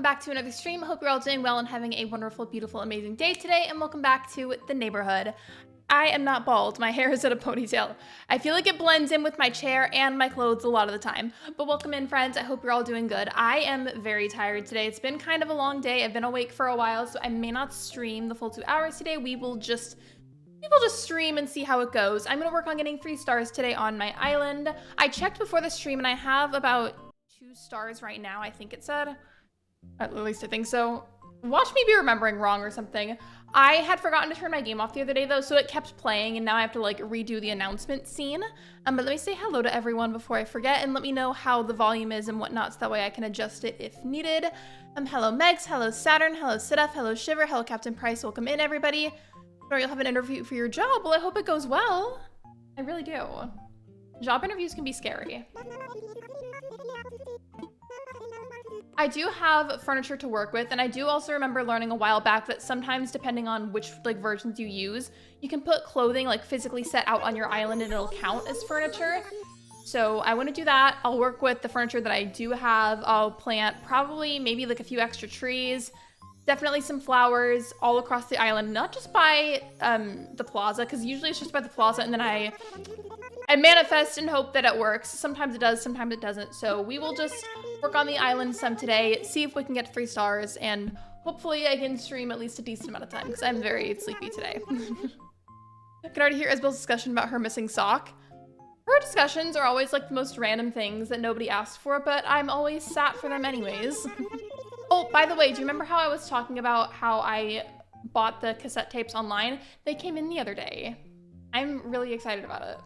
welcome back to another stream. Hope you're all doing well and having a wonderful, beautiful, amazing day today, and welcome back to the neighborhood. I am not bald. My hair is in a ponytail. I feel like it blends in with my chair and my clothes a lot of the time. But welcome in, friends. I hope you're all doing good. I am very tired today. It's been kind of a long day. I've been awake for a while, so I may not stream the full 2 hours today. We will just stream and see how it goes. I'm gonna work on getting 3 stars today on my island. I checked before the stream and I have about 2 stars right now, I think it said. At least I think so. Watch me be remembering wrong or something. I had forgotten to turn my game off the other day though, so it kept playing and now I have to like redo the announcement scene. But let me say hello to everyone before I forget and let me know how the volume is and whatnot so that way I can adjust it if needed. Hello Megs, hello Saturn, hello Sidef, hello Shiver, hello Captain Price, welcome in everybody. Sorry, you'll have an interview for your job. Well, I hope it goes well. I really do. Job interviews can be scary. I do have furniture to work with, and I do also remember learning a while back that sometimes, depending on which like versions you use, you can put clothing like physically set out on your island and it'll count as furniture. So I want to do that. I'll work with the furniture that I do have. I'll plant probably maybe like a few extra trees, definitely some flowers all across the island, not just by the plaza, because usually it's just by the plaza, and then I manifest and hope that it works. Sometimes it does, sometimes it doesn't. So we will just work on the island some today, see if we can get 3 stars, and hopefully I can stream at least a decent amount of time because I'm very sleepy today. I can already hear Isabel's discussion about her missing sock. Her discussions are always like the most random things that nobody asked for, but I'm always sat for them anyways. Oh, by the way, do you remember how I was talking about how I bought the cassette tapes online? They came in the other day. I'm really excited about it.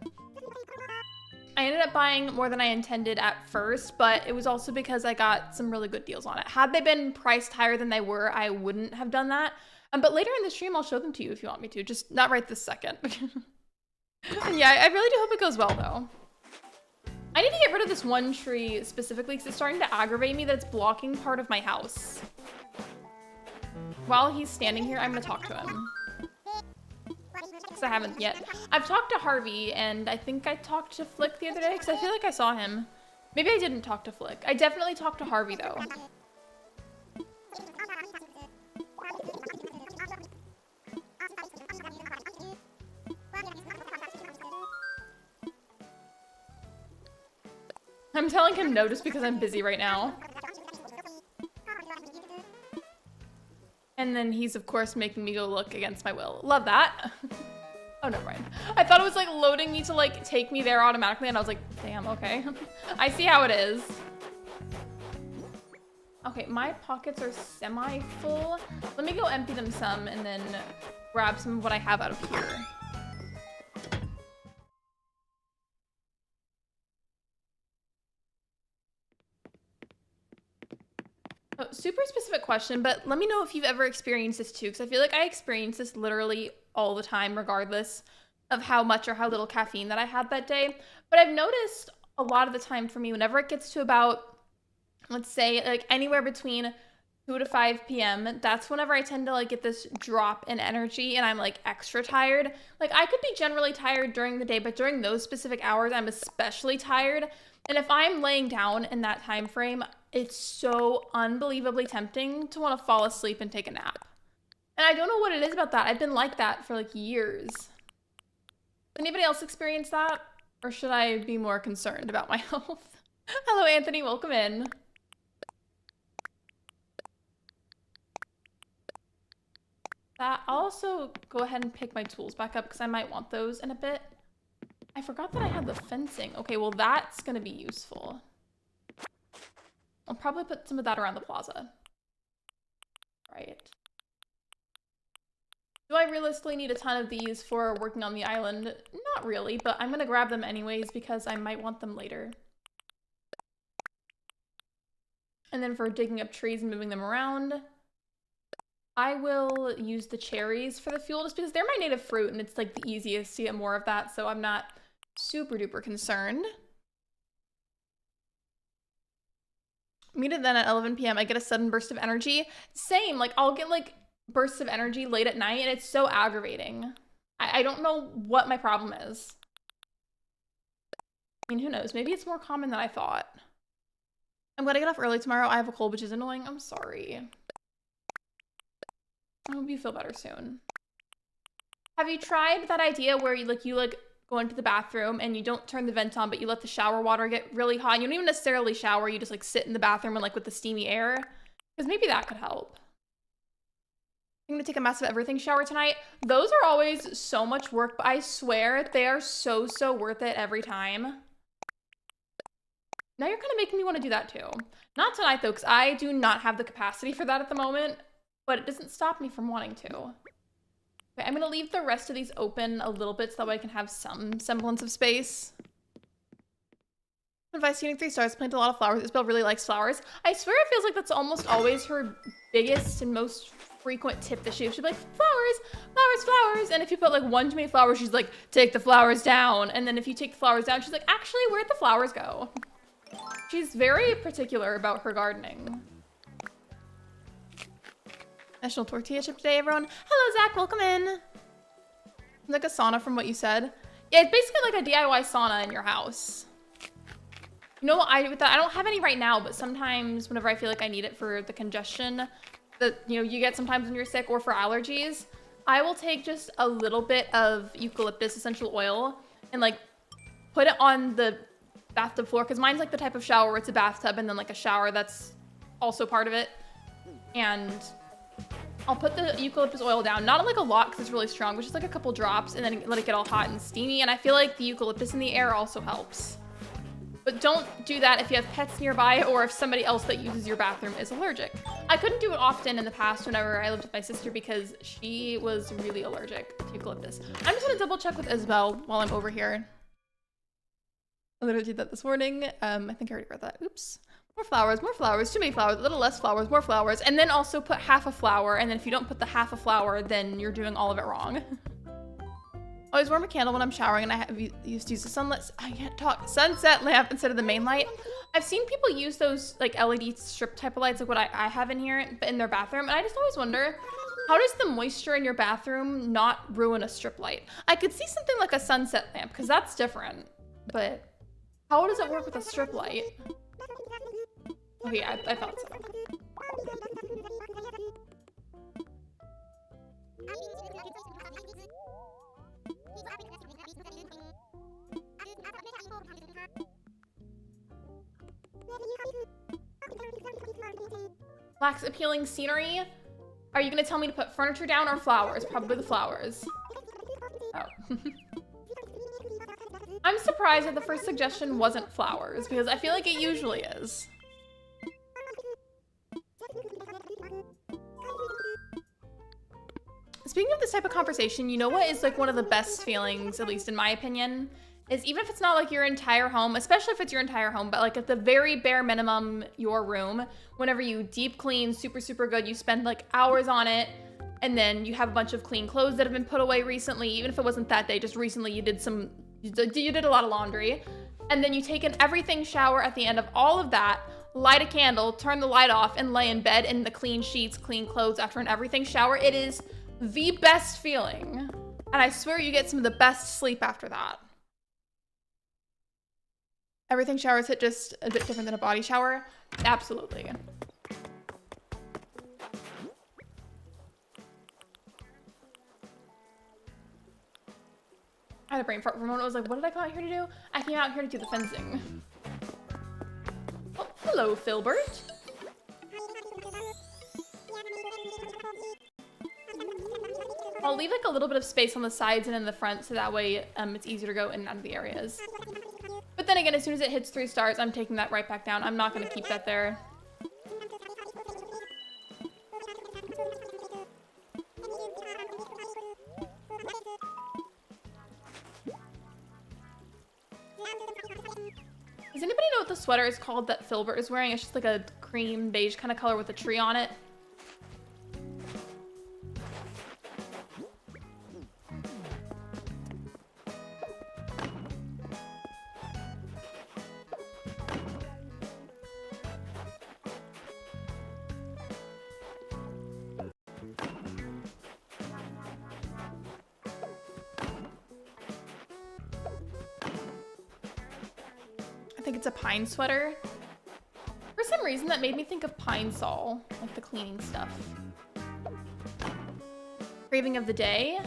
I ended up buying more than I intended at first, but it was also because I got some really good deals on it. Had they been priced higher than they were, I wouldn't have done that. But later in the stream, I'll show them to you if you want me to, just not right this second. Yeah, I really do hope it goes well though. I need to get rid of this one tree specifically because it's starting to aggravate me that it's blocking part of my house. While he's standing here, I'm gonna talk to him. Because I haven't yet. I've talked to Harvey and I think I talked to Flick the other day because I feel like I saw him. Maybe I didn't talk to Flick. I definitely talked to Harvey though. I'm telling him no just because I'm busy right now. And then he's of course making me go look against my will. Love that. Oh, never mind. I thought it was like loading me to like take me there automatically and I was like, damn, okay. I see how it is. Okay, my pockets are semi-full. Let me go empty them some and then grab some of what I have out of here. Oh, super specific question, but let me know if you've ever experienced this too, because I feel like I experience this literally all the time, regardless of how much or how little caffeine that I had that day. But I've noticed a lot of the time for me, whenever it gets to about, let's say, like anywhere between 2 to 5 p.m., that's whenever I tend to like get this drop in energy and I'm like extra tired. Like I could be generally tired during the day, but during those specific hours, I'm especially tired. And if I'm laying down in that time frame, it's so unbelievably tempting to want to fall asleep and take a nap. And I don't know what it is about that. I've been like that for like years. Anybody else experience that? Or should I be more concerned about my health? Hello, Anthony. Welcome in. I'll also go ahead and pick my tools back up because I might want those in a bit. I forgot that I had the fencing. Okay, well, that's going to be useful. I'll probably put some of that around the plaza. Right. Do I realistically need a ton of these for working on the island? Not really, but I'm going to grab them anyways because I might want them later. And then for digging up trees and moving them around, I will use the cherries for the fuel just because they're my native fruit and it's like the easiest to get more of that, so I'm not super duper concerned. Meet it then at 11 p.m. I get a sudden burst of energy. Same, like I'll get like bursts of energy late at night and it's so aggravating. I don't know what my problem is. I mean, who knows? Maybe it's more common than I thought. I'm gonna get off early tomorrow. I have a cold, which is annoying. I'm sorry. I hope you feel better soon. Have you tried that idea where you go into the bathroom and you don't turn the vent on, but you let the shower water get really hot? You don't even necessarily shower. You just like sit in the bathroom and like with the steamy air, because maybe that could help. I'm gonna take a massive everything shower tonight. Those are always so much work, but I swear they are so worth it every time. Now you're kind of making me want to do that too. Not tonight though, because I do not have the capacity for that at the moment, but it doesn't stop me from wanting to. Okay, I'm gonna leave the rest of these open a little bit so that way I can have some semblance of space. Advice eating 3 stars, planted a lot of flowers. Isabel really likes flowers. I swear it feels like that's almost always her biggest and most frequent tip that she'd be like, flowers, flowers, flowers. And if you put like one too many flowers, she's like, take the flowers down. And then if you take the flowers down, she's like, actually, where'd the flowers go? She's very particular about her gardening. National Tortilla Chip Day, everyone. Hello, Zach, welcome in. Like a sauna from what you said. Yeah, it's basically like a DIY sauna in your house. You know what I do with that? I don't have any right now, but sometimes whenever I feel like I need it for the congestion that, you know, you get sometimes when you're sick or for allergies, I will take just a little bit of eucalyptus essential oil and like put it on the bathtub floor, because mine's like the type of shower where it's a bathtub and then like a shower that's also part of it. And I'll put the eucalyptus oil down, not like a lot because it's really strong, but just like a couple drops, and then let it get all hot and steamy. And I feel like the eucalyptus in the air also helps. But don't do that if you have pets nearby or if somebody else that uses your bathroom is allergic. I couldn't do it often in the past whenever I lived with my sister because she was really allergic to eucalyptus. I'm just gonna double check with Isabel while I'm over here. I literally did that this morning. I think I already read that. Oops. More flowers, too many flowers, a little less flowers, more flowers. And then also put half a flower. And then if you don't put the half a flower, then you're doing all of it wrong. Always warm a candle when I'm showering, and I used to use the sunset lamp instead of the main light. I've seen people use those like LED strip type of lights, like what I have in here, but in their bathroom. And I just always wonder, how does the moisture in your bathroom not ruin a strip light? I could see something like a sunset lamp, because that's different. But how does it work with a strip light? Okay, I thought so. Lacks appealing scenery. Are you gonna tell me to put furniture down or flowers? Probably the flowers. Oh. I'm surprised that the first suggestion wasn't flowers, because I feel like it usually is. Speaking of this type of conversation, you know what is like one of the best feelings, at least in my opinion, is even if it's not like your entire home, especially if it's your entire home, but like at the very bare minimum, your room, whenever you deep clean super good, you spend like hours on it, and then you have a bunch of clean clothes that have been put away recently, even if it wasn't that day, just recently you did a lot of laundry, and then you take an everything shower at the end of all of that, light a candle, turn the light off, and lay in bed in the clean sheets, clean clothes after an everything shower. It is the best feeling. And I swear you get some of the best sleep after that. Everything showers hit just a bit different than a body shower. Absolutely. I had a brain fart for a moment. I was like, what did I come out here to do? I came out here to do the fencing. Oh, hello, Filbert. I'll leave like a little bit of space on the sides and in the front so that way it's easier to go in and out of the areas. But then again, as soon as it hits 3 stars, I'm taking that right back down. I'm not going to keep that there. Does anybody know what the sweater is called that Filbert is wearing? It's just like a cream beige kind of color with a tree on it. I think it's a pine sweater. For some reason that made me think of Pine Sol, like the cleaning stuff. Craving of the day.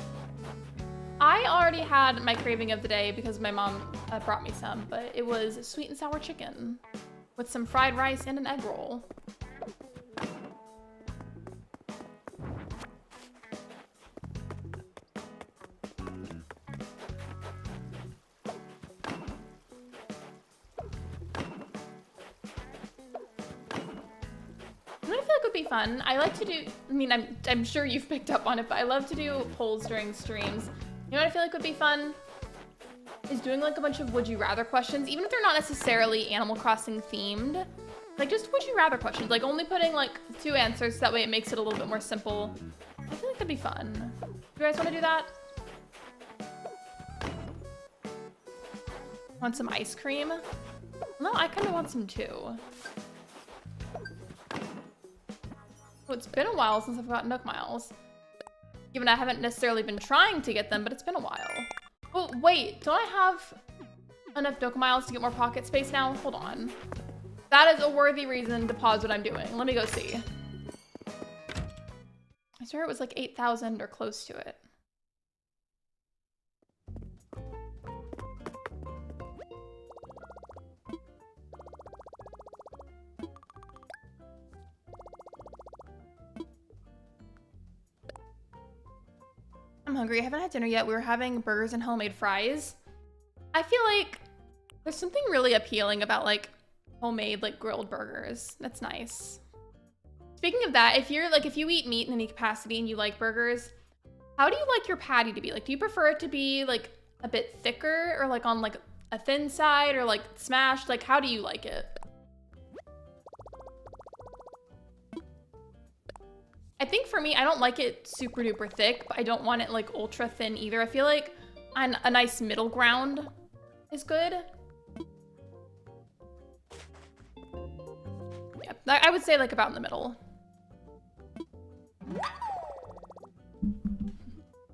I already had my craving of the day because my mom brought me some, but it was sweet and sour chicken with some fried rice and an egg roll. Fun. I like to do, I mean, I'm sure you've picked up on it, but I love to do polls during streams. You know what I feel like would be fun? Is doing like a bunch of would you rather questions, even if they're not necessarily Animal Crossing themed. Like just would you rather questions, like only putting like 2 answers so that way it makes it a little bit more simple. I feel like that'd be fun. You guys want to do that? Want some ice cream? No, I kind of want some too. Well, it's been a while since I've got Nook Miles. Given I haven't necessarily been trying to get them, but it's been a while. Oh, wait, don't I have enough Nook Miles to get more pocket space now? Hold on. That is a worthy reason to pause what I'm doing. Let me go see. I swear it was like 8,000 or close to it. I'm hungry. I haven't had dinner yet. We were having burgers and homemade fries. I feel like there's something really appealing about like homemade like grilled burgers. That's nice. Speaking of that, if you eat meat in any capacity and you like burgers, how do you like your patty to be? Like, do you prefer it to be like a bit thicker or like on like a thin side or like smashed? Like, how do you like it? I think for me, I don't like it super duper thick, but I don't want it like ultra thin either. I feel like a nice middle ground is good. Yeah, I would say like about in the middle.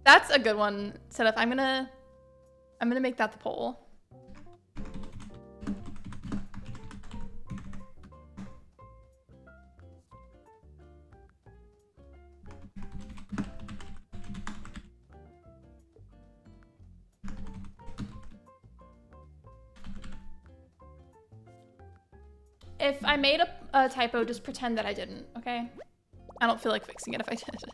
That's a good one, Sedef. I'm gonna make that the poll. If I made a typo, just pretend that I didn't, okay? I don't feel like fixing it if I did.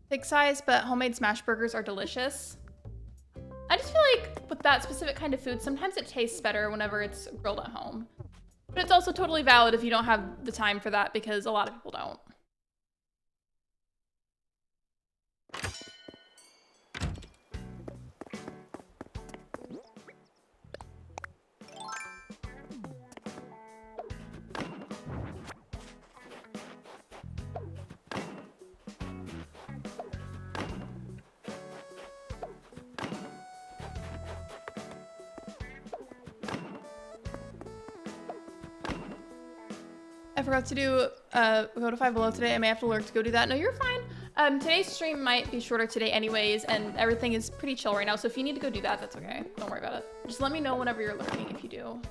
Big size, but homemade smash burgers are delicious. I just feel like with that specific kind of food, sometimes it tastes better whenever it's grilled at home. But it's also totally valid if you don't have the time for that, because a lot of people don't. I forgot to do go to Five Below today. I may have to lurk to go do that. No, you're fine. Today's stream might be shorter today anyways, and everything is pretty chill right now. So if you need to go do that, that's okay. Don't worry about it. Just let me know whenever you're lurking if you do.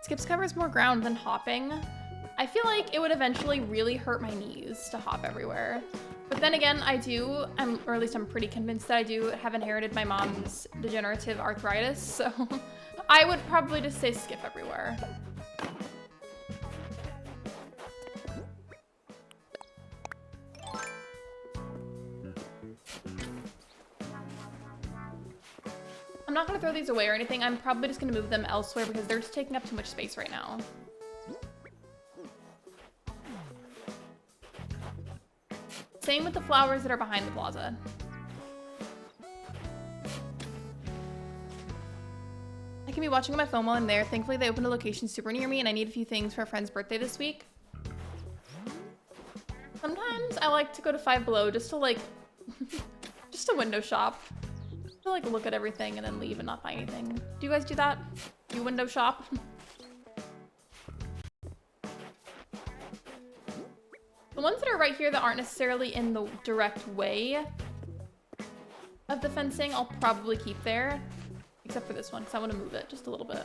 Skips covers more ground than hopping. I feel like it would eventually really hurt my knees to hop everywhere. But then again, or at least I'm pretty convinced that I do have inherited my mom's degenerative arthritis, so I would probably just say skip everywhere. I'm not gonna throw these away or anything. I'm probably just gonna move them elsewhere because they're just taking up too much space right now. Same with the flowers that are behind the plaza. I can be watching on my phone while I'm there. Thankfully, they opened a location super near me and I need a few things for a friend's birthday this week. Sometimes I like to go to Five Below just to like, just to window shop. Just to like look at everything and then leave and not buy anything. Do you guys do that? Do you window shop? The ones that are right here that aren't necessarily in the direct way, of the fencing I'll probably keep there, except for this one, because I want to move it just a little bit.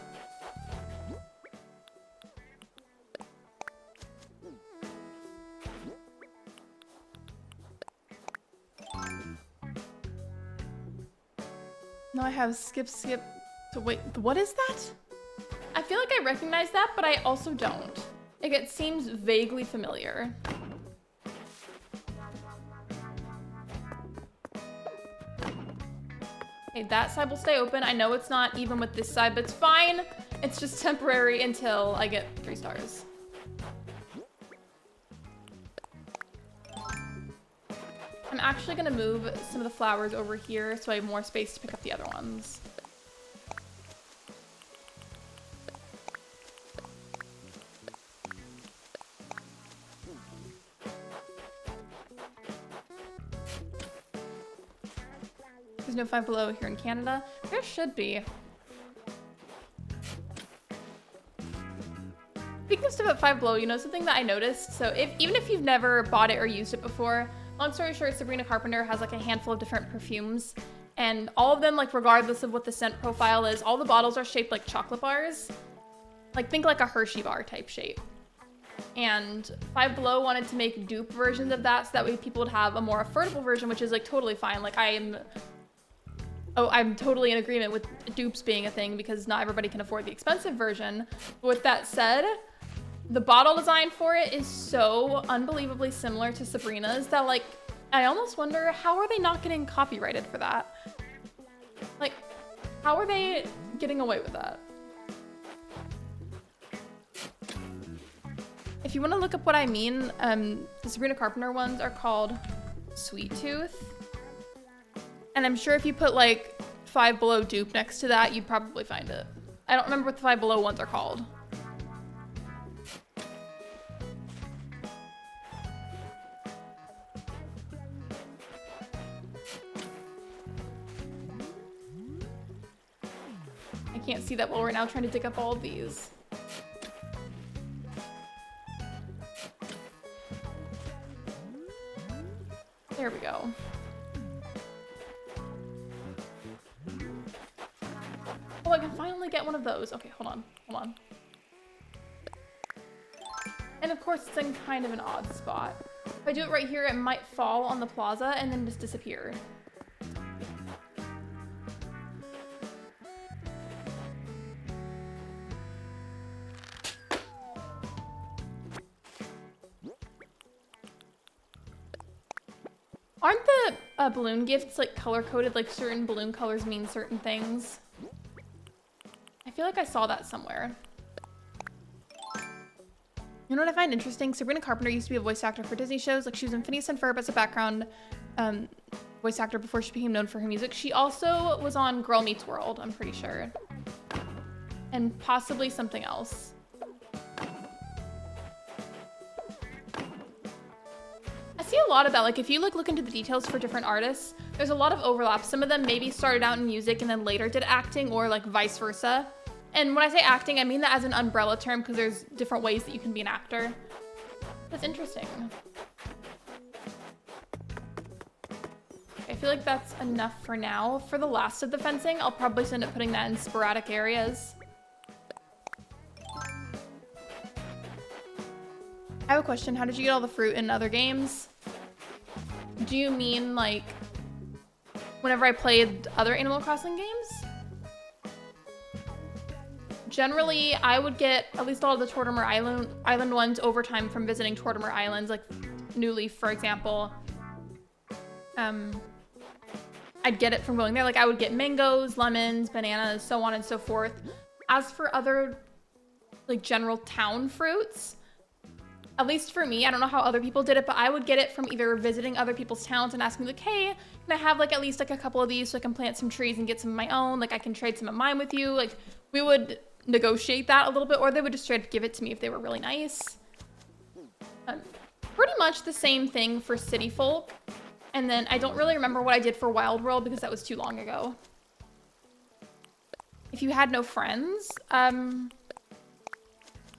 Now I have skip. So wait, what is that? I feel like I recognize that, but I also don't. Like, it seems vaguely familiar. Okay, that side will stay open. I know it's not even with this side, but it's fine. It's just temporary until I get 3 stars. I'm actually gonna move some of the flowers over here so I have more space to pick up the other ones. There's no Five Below here in Canada. There should be. Speaking of stuff at Five Below, you know something that I noticed? So even if you've never bought it or used it before, long story short, Sabrina Carpenter has like a handful of different perfumes, and all of them, like regardless of what the scent profile is, all the bottles are shaped like chocolate bars. Like think like a Hershey bar type shape. And Five Below wanted to make dupe versions of that so that way people would have a more affordable version, which is like totally fine. Like I'm totally in agreement with dupes being a thing because not everybody can afford the expensive version. But with that said, the bottle design for it is so unbelievably similar to Sabrina's that like, I almost wonder how are they not getting copyrighted for that? Like, how are they getting away with that? If you want to look up what I mean, the Sabrina Carpenter ones are called Sweet Tooth. And I'm sure if you put like Five Below dupe next to that, you'd probably find it. I don't remember what the Five Below ones are called. I can't see that well. We're now trying to dig up all of these. There we go. Oh, I can finally get one of those. Okay, hold on. And of course, it's in kind of an odd spot. If I do it right here, it might fall on the plaza and then just disappear. Aren't the balloon gifts like color-coded, like certain balloon colors mean certain things? I feel like I saw that somewhere. You know what I find interesting? Sabrina Carpenter used to be a voice actor for Disney shows. Like she was in Phineas and Ferb as a background voice actor before she became known for her music. She also was on Girl Meets World, I'm pretty sure. And possibly something else. I see a lot of that. Like if you look into the details for different artists, there's a lot of overlap. Some of them maybe started out in music and then later did acting, or like vice versa. And when I say acting, I mean that as an umbrella term because there's different ways that you can be an actor. That's interesting. I feel like that's enough for now. For the last of the fencing, I'll probably end up putting that in sporadic areas. I have a question. How did you get all the fruit in other games? Do you mean like whenever I played other Animal Crossing games? Generally, I would get at least all of the Tortimer Island ones over time from visiting Tortimer Islands, like New Leaf, for example. I'd get it from going there. Like I would get mangoes, lemons, bananas, so on and so forth. As for other like general town fruits, at least for me, I don't know how other people did it, but I would get it from either visiting other people's towns and asking like, hey, can I have like at least like a couple of these so I can plant some trees and get some of my own? Like I can trade some of mine with you. Like we would negotiate that a little bit, or they would just straight up give it to me if they were really nice. Pretty much the same thing for City Folk. And then I don't really remember what I did for Wild World because that was too long ago. If you had no friends,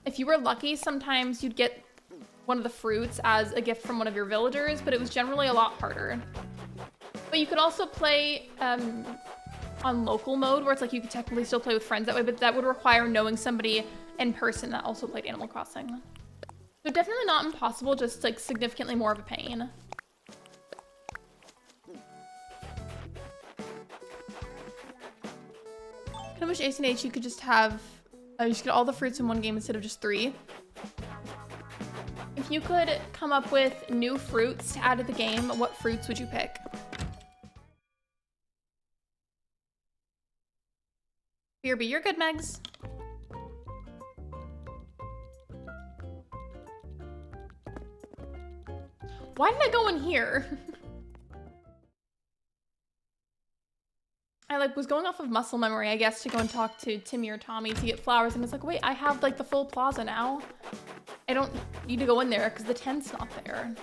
if you were lucky, sometimes you'd get one of the fruits as a gift from one of your villagers, but it was generally a lot harder. But you could also play on local mode, where it's like you could technically still play with friends that way, but that would require knowing somebody in person that also played Animal Crossing. So definitely not impossible, just like significantly more of a pain. I wish acnh you could just have, you just get all the fruits in one game instead of just 3. If you could come up with new fruits to add to the game, what fruits would you pick? BRB, you're good, Megs. Why did I go in here? I like was going off of muscle memory, I guess, to go and talk to Timmy or Tommy to get flowers, and it's like, wait, I have like the full plaza now. I don't need to go in there because the tent's not there.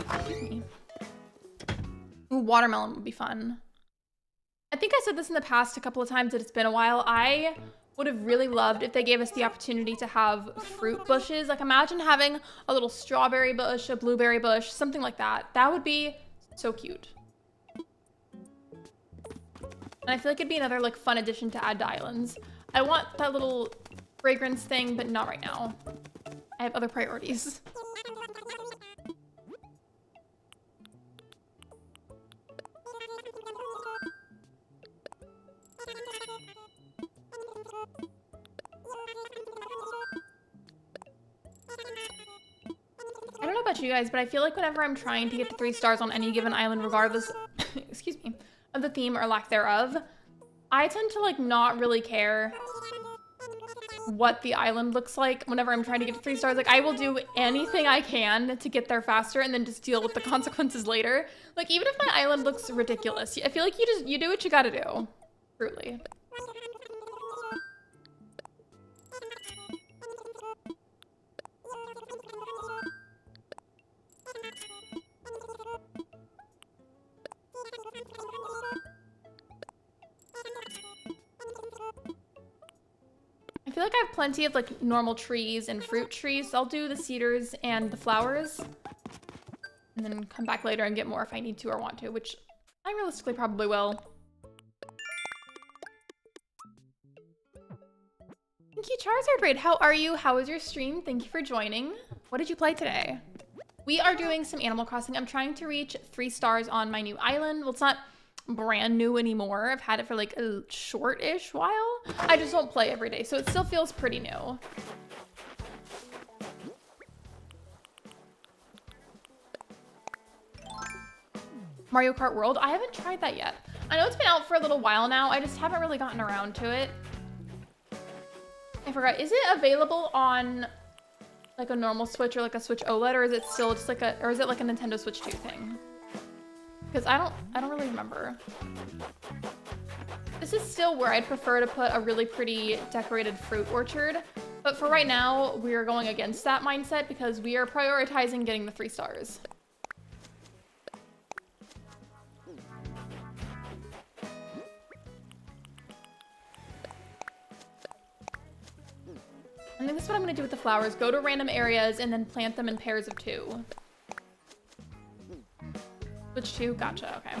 Excuse me. Ooh, watermelon would be fun. I think I said this in the past a couple of times that it's been a while. I would have really loved if they gave us the opportunity to have fruit bushes. Like imagine having a little strawberry bush, a blueberry bush, something like that. That would be so cute. And I feel like it'd be another like fun addition to add to islands. I want that little fragrance thing, but not right now. I have other priorities. I don't know about you guys, but I feel like whenever I'm trying to get to 3 stars on any given island, regardless, excuse me, of the theme or lack thereof, I tend to like not really care what the island looks like whenever I'm trying to get to 3 stars. Like I will do anything I can to get there faster and then just deal with the consequences later. Like even if my island looks ridiculous, I feel like you do what you gotta do. Truly. I feel like I have plenty of like normal trees and fruit trees. So I'll do the cedars and the flowers and then come back later and get more if I need to or want to, which I realistically probably will. Thank you, Charizard Raid. How are you? How was your stream? Thank you for joining. What did you play today? We are doing some Animal Crossing. I'm trying to reach 3 stars on my new island. Well, it's not brand new anymore. I've had it for like a short-ish while. I just don't play every day, so it still feels pretty new. Mario Kart World? I haven't tried that yet. I know it's been out for a little while now. I just haven't really gotten around to it. I forgot. Is it available on like a normal Switch or like a Switch OLED, or is it still just like or is it like a Nintendo Switch 2 thing? Because I don't really remember. This is still where I'd prefer to put a really pretty decorated fruit orchard. But for right now, we're going against that mindset because we are prioritizing getting the 3 stars. I think this is what I'm gonna do with the flowers. Go to random areas and then plant them in pairs of 2. Switch 2? Gotcha, okay.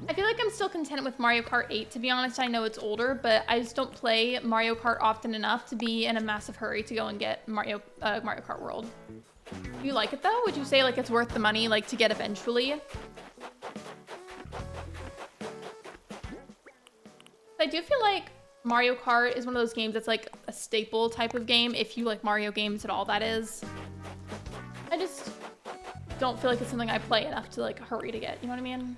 I feel like I'm still content with Mario Kart 8, to be honest. I know it's older, but I just don't play Mario Kart often enough to be in a massive hurry to go and get Mario Kart World. Do you like it though? Would you say like it's worth the money like to get eventually? I do feel like Mario Kart is one of those games that's like a staple type of game. If you like Mario games at all, that is. I just don't feel like it's something I play enough to like hurry to get, you know what I mean?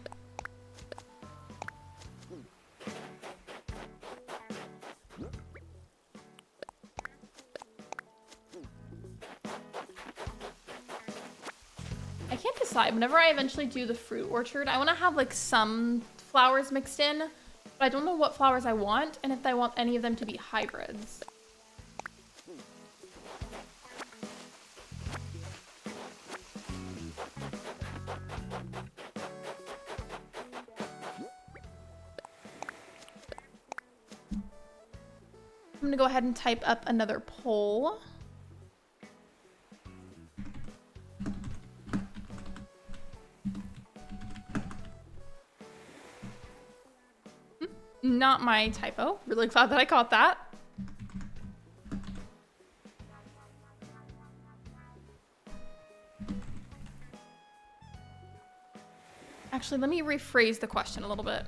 I can't decide. Whenever I eventually do the fruit orchard, I want to have like some flowers mixed in, but I don't know what flowers I want and if I want any of them to be hybrids. I'm gonna go ahead and type up another poll. not my typo. Really glad that I caught that. Actually, let me rephrase the question a little bit.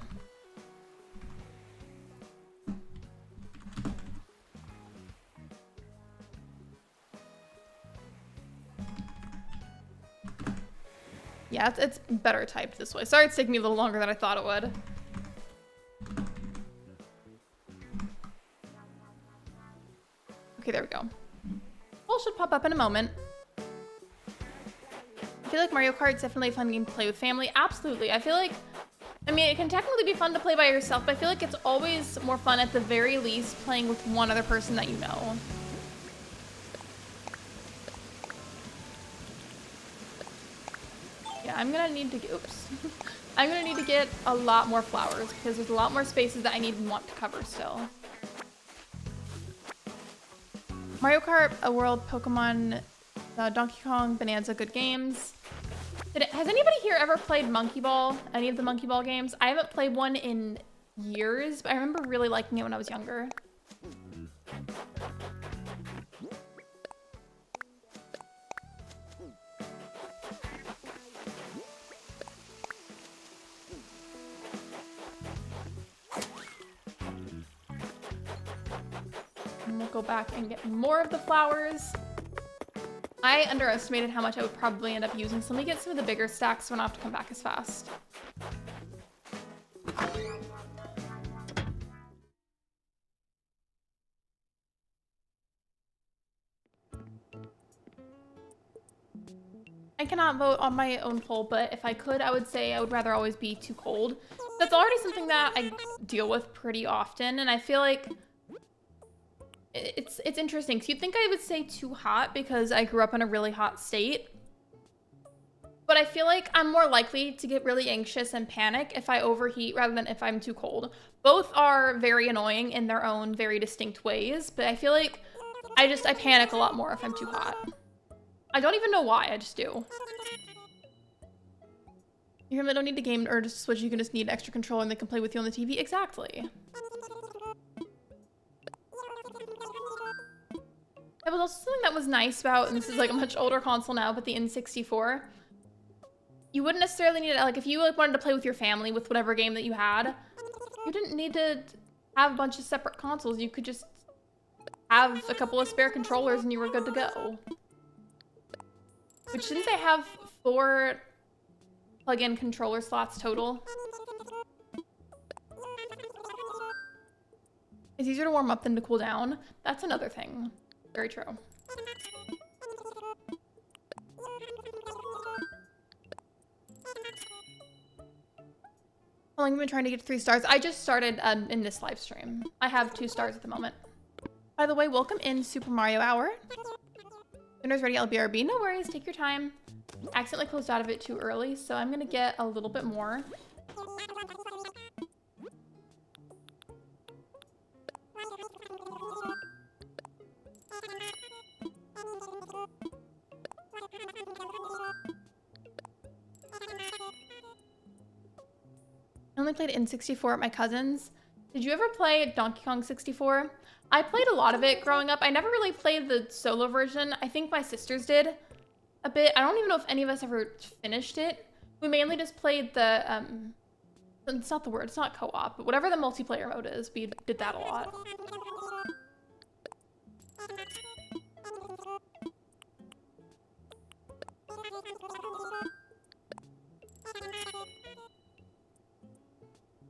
Yeah, it's better typed this way. Sorry it's taking me a little longer than I thought it would. Okay, there we go. Poll should pop up in a moment. I feel like Mario Kart's definitely a fun game to play with family. Absolutely. I feel like, I mean, it can technically be fun to play by yourself, but I feel like it's always more fun at the very least playing with one other person that you know. Yeah, I'm gonna need to get, oops. I'm gonna need to get a lot more flowers because there's a lot more spaces that I need and want to cover still. Mario Kart, A World, Pokemon, Donkey Kong, Bonanza, good games. Has anybody here ever played Monkey Ball? Any of the Monkey Ball games? I haven't played one in years, but I remember really liking it when I was younger. And we'll go back and get more of the flowers. I underestimated how much I would probably end up using, so let me get some of the bigger stacks so I don't have to come back as fast. I cannot vote on my own poll, but if I could, I would say I would rather always be too cold. That's already something that I deal with pretty often, and I feel like it's interesting because you'd think I would say too hot because I grew up in a really hot state. But I feel like I'm more likely to get really anxious and panic if I overheat rather than if I'm too cold. Both are very annoying in their own very distinct ways, but I feel like I panic a lot more if I'm too hot. I don't even know why, I just do. You really don't need the game or just switch, you can just need extra controller and they can play with you on the TV. Exactly. That was also something that was nice about, and this is like a much older console now, but the N64. You wouldn't necessarily need it, like if you wanted to play with your family with whatever game that you had, you didn't need to have a bunch of separate consoles. You could just have a couple of spare controllers and you were good to go. Which, didn't they have 4 plug-in controller slots total? It's easier to warm up than to cool down. That's another thing. Very true. How long have you been trying to get to 3 stars? I just started in this live stream. I have 2 stars at the moment. By the way, welcome in Super Mario Hour. Dinner's ready, LBRB. No worries, take your time. Accidentally closed out of it too early, so I'm gonna get a little bit more. I only played N64 at my cousin's. Did you ever play Donkey Kong 64? I played a lot of it growing up. I never really played the solo version. I think my sisters did a bit. I don't even know if any of us ever finished it. We mainly just played the, it's not the word, it's not co-op, but whatever the multiplayer mode is, we did that a lot.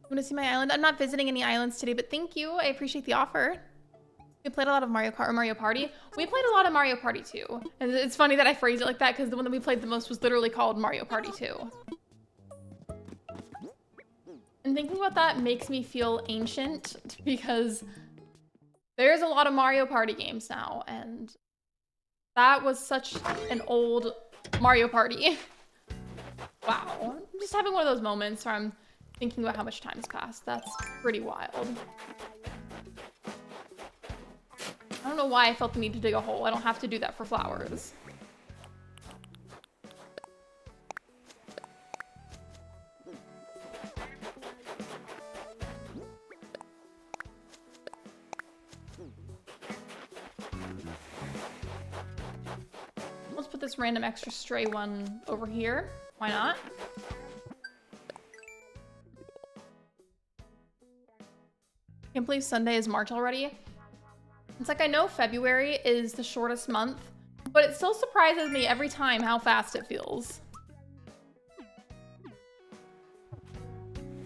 Want to see my island? I'm not visiting any islands today, but thank you. I appreciate the offer. We played a lot of Mario Kart or Mario Party. We played a lot of Mario Party 2. And it's funny that I phrase it like that because the one that we played the most was literally called Mario Party 2. And thinking about that makes me feel ancient because there's a lot of Mario Party games now. And that was such an old Mario Party. Wow. I'm just having one of those moments where I'm thinking about how much time has passed. That's pretty wild. I don't know why I felt the need to dig a hole. I don't have to do that for flowers. this random extra stray one over here. Why not? Can't believe Sunday is March already. It's like I know February is the shortest month, but it still surprises me every time how fast it feels.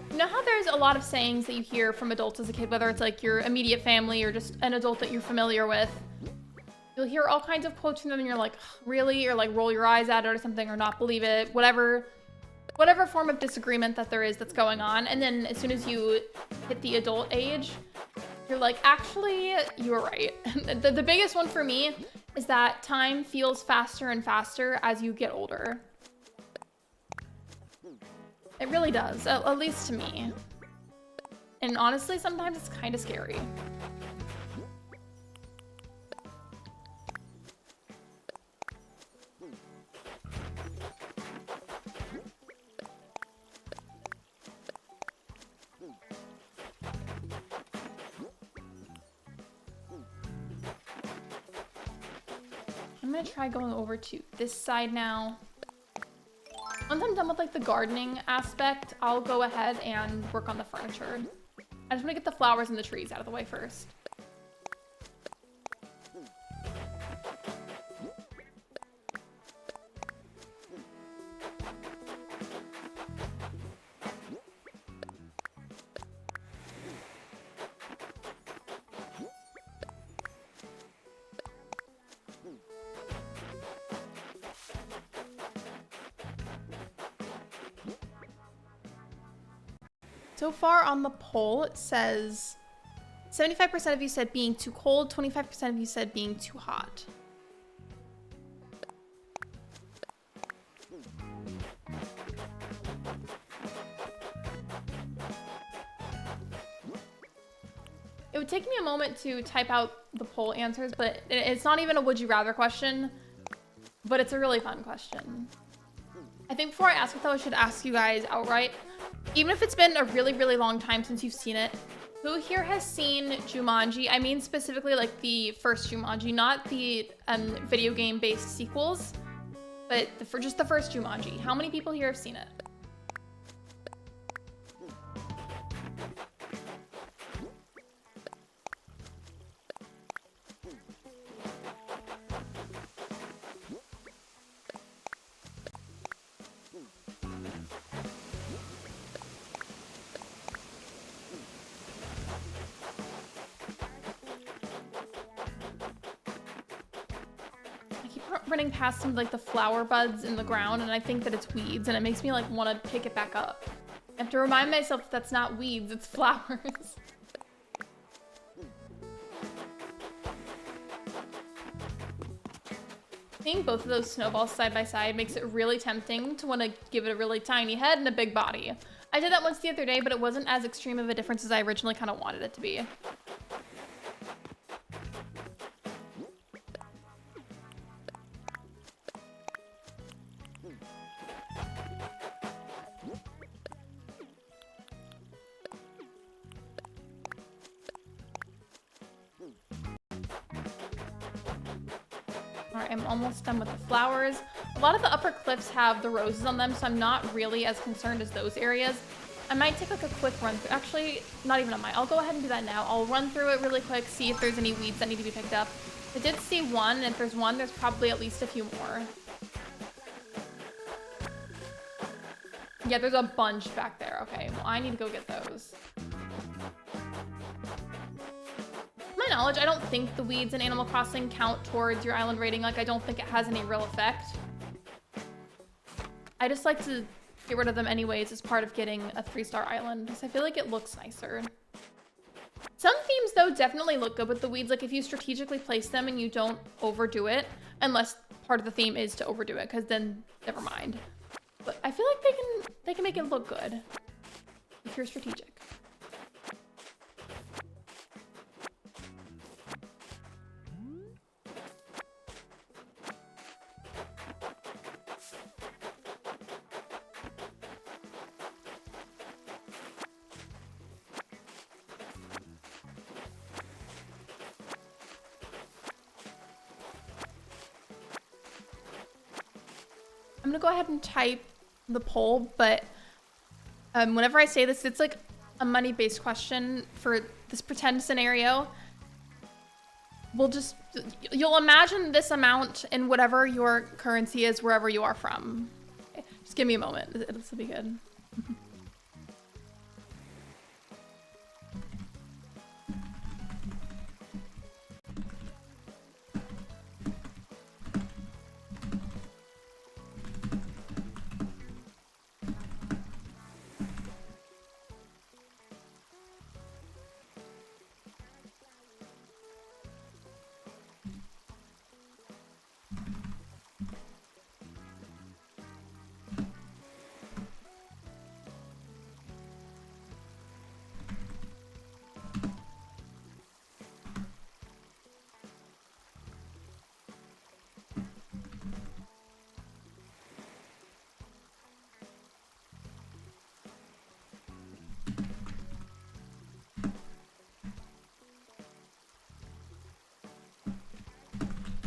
You know how there's a lot of sayings that you hear from adults as a kid, whether it's like your immediate family or just an adult that you're familiar with? You'll hear all kinds of quotes from them and you're like, really? Or like roll your eyes at it or something or not believe it, whatever form of disagreement that there is that's going on. And then as soon as you hit the adult age, you're like, actually, you were right. The biggest one for me is that time feels faster and faster as you get older. It really does, at least to me. And honestly, sometimes it's kind of scary. I'm gonna try going over to this side now. Once I'm done with like the gardening aspect, I'll go ahead and work on the furniture. I just want to get the flowers and the trees out of the way first. So far on the poll, it says 75% of you said being too cold, 25% of you said being too hot. It would take me a moment to type out the poll answers, but it's not even a would you rather question, but it's a really fun question. I think before I ask it though, I should ask you guys outright, even if it's been a really, really long time since you've seen it, who here has seen Jumanji? I mean specifically like the first Jumanji, not the video game based sequels, but just the first Jumanji. How many people here have seen it? Running past some like the flower buds in the ground and I think that it's weeds and it makes me like want to pick it back up. I have to remind myself that that's not weeds, it's flowers. Seeing both of those snowballs side by side makes it really tempting to want to give it a really tiny head and a big body. I did that once the other day, but it wasn't as extreme of a difference as I originally kind of wanted it to be. I'm almost done with the flowers. A lot of the upper cliffs have the roses on them, so I'm not really as concerned as those areas. I might take like a quick run through. Actually, not even on my. I'll go ahead and do that now. I'll run through it really quick, see if there's any weeds that need to be picked up. I did see one, and if there's one, there's probably at least a few more. Yeah, there's a bunch back there. Okay, well, I need to go get those. To my knowledge, I don't think the weeds in Animal Crossing count towards your island rating. Like, I don't think it has any real effect. I just like to get rid of them anyways as part of getting a 3-star island, because I feel like it looks nicer. Some themes, though, definitely look good with the weeds. Like, if you strategically place them and you don't overdo it, unless part of the theme is to overdo it, because then never mind. But I feel like they can make it look good if you're strategic. I'm gonna go ahead and type the poll, but whenever I say this, it's like a money-based question for this pretend scenario. You'll imagine this amount in whatever your currency is, wherever you are from. Okay, just give me a moment. This will be good.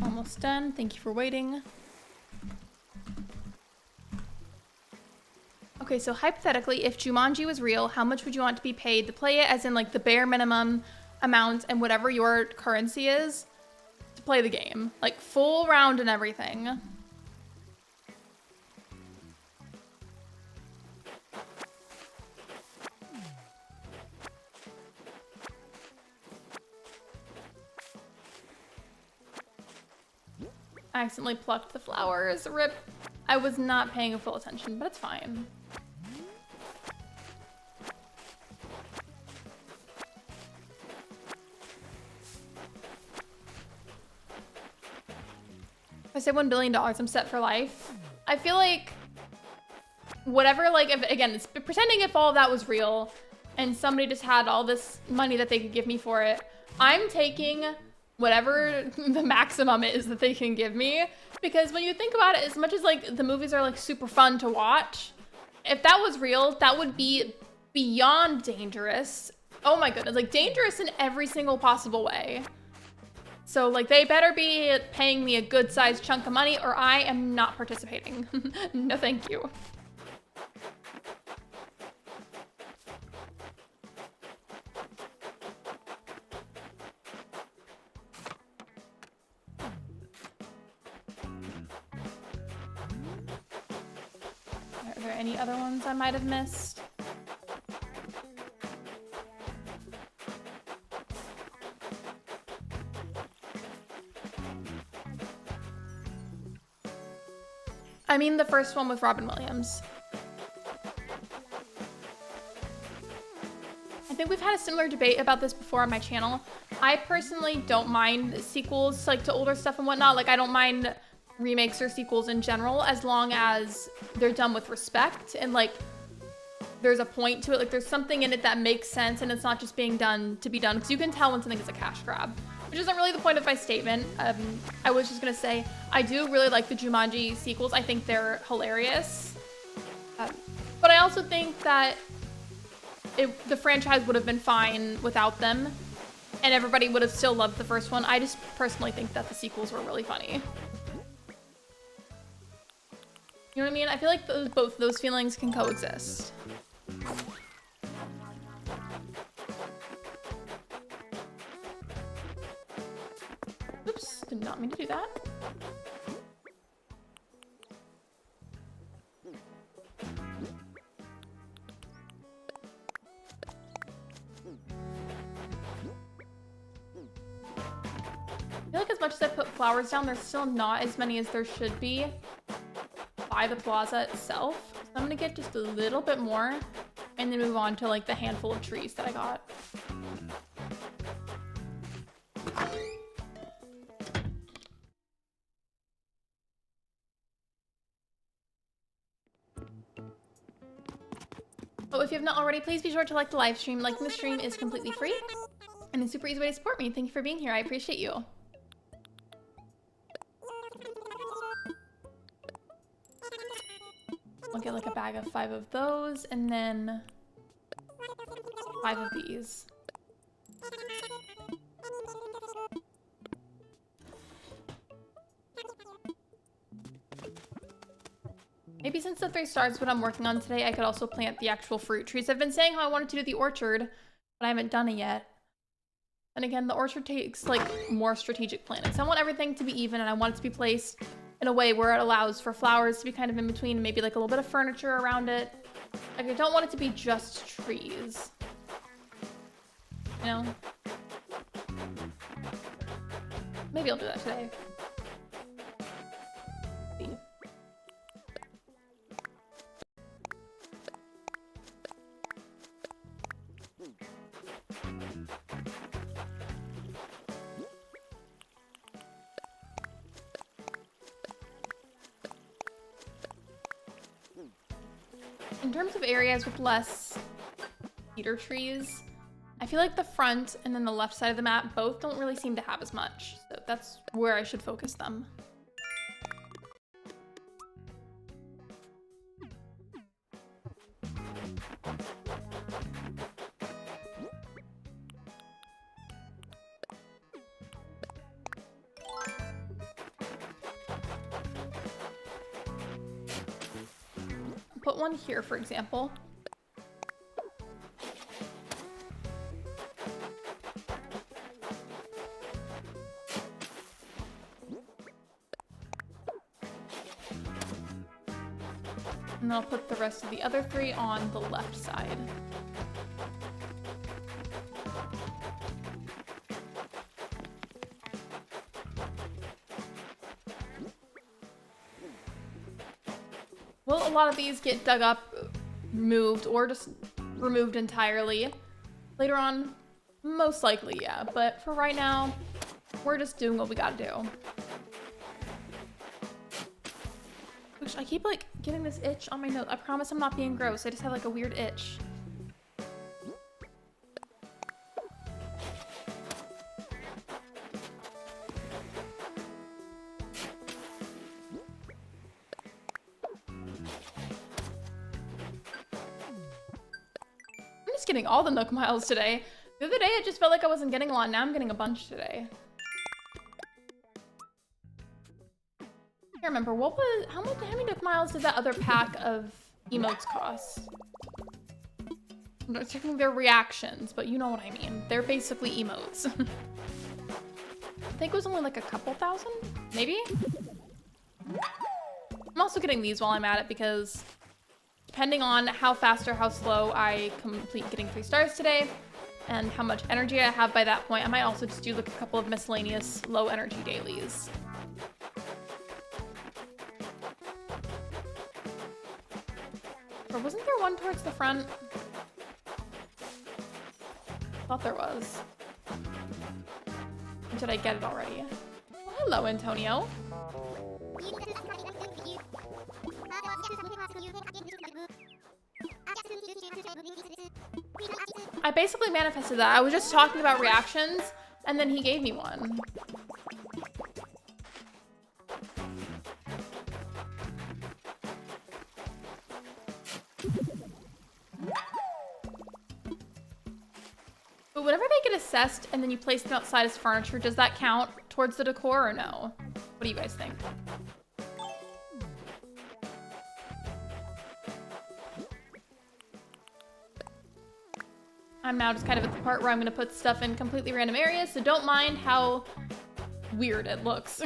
Almost done. Thank you for waiting. Okay, so hypothetically, if Jumanji was real, how much would you want to be paid to play it, as in like the bare minimum amount and whatever your currency is to play the game? Like full round and everything. I accidentally plucked the flowers. Rip. I was not paying full attention, but it's fine. If I say $1 billion, I'm set for life. I feel like whatever, like, if, again, it's pretending if all of that was real and somebody just had all this money that they could give me for it, I'm taking whatever the maximum is that they can give me. Because when you think about it, as much as like the movies are like super fun to watch, if that was real, that would be beyond dangerous. Oh my goodness, like dangerous in every single possible way. So like they better be paying me a good sized chunk of money or I am not participating. No, thank you. Are there any other ones I might have missed? I mean the first one with Robin Williams. I think we've had a similar debate about this before on my channel. I personally don't mind sequels like to older stuff and whatnot. Like I don't mind remakes or sequels in general as long as they're done with respect and like there's a point to it. Like there's something in it that makes sense and it's not just being done to be done, because you can tell when something is a cash grab. Which isn't really the point of my statement. I was just gonna say, I do really like the Jumanji sequels. I think they're hilarious. But I also think that the franchise would have been fine without them and everybody would have still loved the first one. I just personally think that the sequels were really funny. You know what I mean? I feel like both those feelings can coexist. Oops, did not mean to do that. I feel like as much as I put flowers down, there's still not as many as there should be by the plaza itself. So I'm gonna get just a little bit more and then move on to like the handful of trees that I got. Oh, if you have not already, please be sure to like the live stream. Liking the stream is completely free and a super easy way to support me. Thank you for being here. I appreciate you. I'll get like a bag of 5 of those and then 5 of these. Maybe since the 3 stars is what I'm working on today, I could also plant the actual fruit trees. I've been saying how I wanted to do the orchard, but I haven't done it yet. And again, the orchard takes like more strategic planning. So I want everything to be even, and I want it to be placed in a way where it allows for flowers to be kind of in between, maybe like a little bit of furniture around it. Like I don't want it to be just trees. You know? Maybe I'll do that today. See. In terms of areas with less cedar trees, I feel like the front and then the left side of the map both don't really seem to have as much. So that's where I should focus them. Put one here, for example. And then I'll put the rest of the other 3 on the left side. Will a lot of these get dug up, moved, or just removed entirely? Later on, most likely, yeah. But for right now, we're just doing what we gotta do. Which I keep like getting this itch on my nose. I promise I'm not being gross. I just have like a weird itch. I'm just getting all the Nook Miles today. The other day I just felt like I wasn't getting a lot. Now I'm getting a bunch today. I can't remember what was how many Nook Miles did that other pack of emotes cost? I'm not checking their reactions, but you know what I mean. They're basically emotes. I think it was only like a couple thousand, maybe? I'm also getting these while I'm at it because depending on how fast or how slow I complete getting 3 stars today and how much energy I have by that point, I might also just do like a couple of miscellaneous low energy dailies. Or wasn't there one towards the front? Thought there was. Or did I get it already? Oh, hello, Antonio. I basically manifested that. I was just talking about reactions, and then he gave me one. But whenever they get assessed and then you place them outside as furniture, does that count towards the decor or no? What do you guys think? I'm now just kind of at the part where I'm gonna put stuff in completely random areas, so don't mind how weird it looks.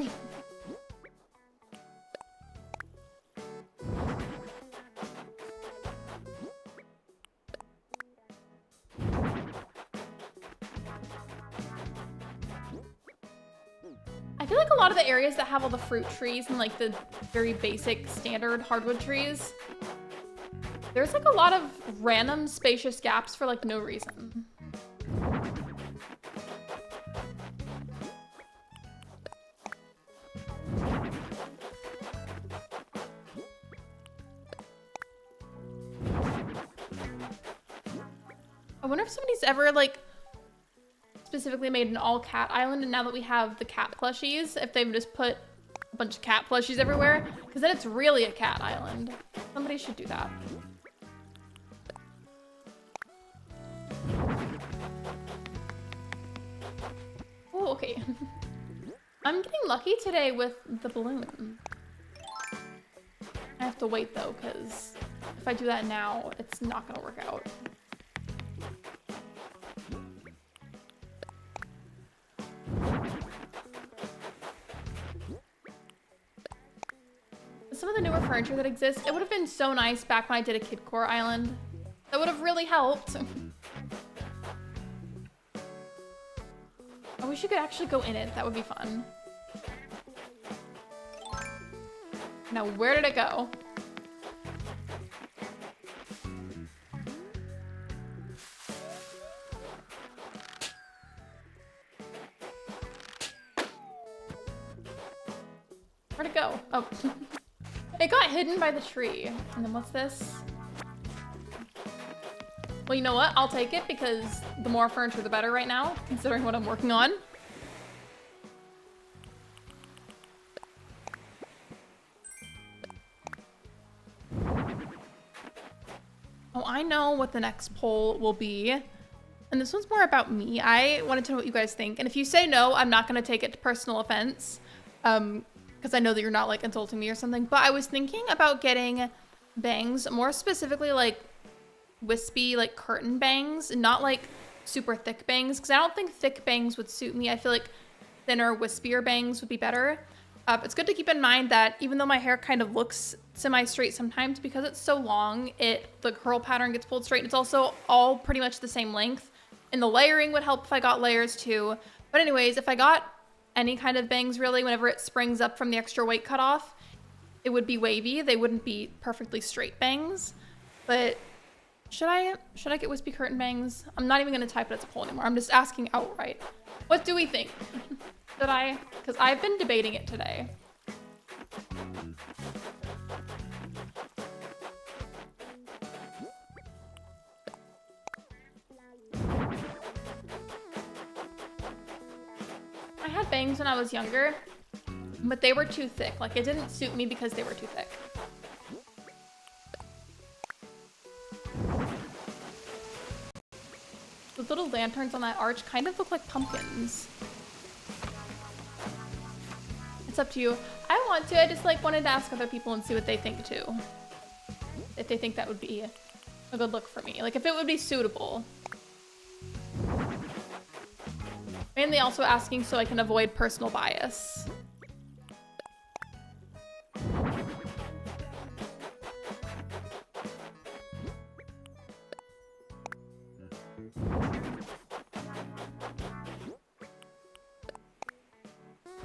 I feel like a lot of the areas that have all the fruit trees and like the very basic standard hardwood trees, there's like a lot of random spacious gaps for like no reason. I wonder if somebody's ever like specifically made an all cat island, and now that we have the cat plushies, if they've just put a bunch of cat plushies everywhere, because then it's really a cat island. Somebody should do that. Oh, okay. I'm getting lucky today with the balloon. I have to wait though, because if I do that now, it's not gonna work out. Some of the newer furniture that exists, it would have been so nice back when I did a kidcore island. That would have really helped. I wish you could actually go in it. That would be fun. Now, where did it go? Where'd it go? Oh. It got hidden by the tree. And then what's this? Well, you know what? I'll take it because the more furniture, the better right now, considering what I'm working on. Oh, I know what the next poll will be. And this one's more about me. I wanted to know what you guys think. And if you say no, I'm not going to take it to personal offense. Because I know that you're not like insulting me or something, but I was thinking about getting bangs, more specifically like wispy, like curtain bangs, not like super thick bangs, because I don't think thick bangs would suit me. I feel like thinner, wispier bangs would be better. It's good to keep in mind that even though my hair kind of looks semi-straight sometimes, because it's so long, the curl pattern gets pulled straight. It's also all pretty much the same length, and the layering would help if I got layers too. But anyways, if I got any kind of bangs really, whenever it springs up from the extra weight cutoff, it would be wavy. They wouldn't be perfectly straight bangs. But should I get wispy curtain bangs? I'm not even gonna type it as a poll anymore. I'm just asking outright. What do we think? Should I? Because I've been debating it today. I had bangs when I was younger, but they were too thick. Like, it didn't suit me because they were too thick. The little lanterns on that arch kind of look like pumpkins. It's up to you. I want to. I just like wanted to ask other people and see what they think too. If they think that would be a good look for me. Like, if it would be suitable. Mainly also asking so I can avoid personal bias.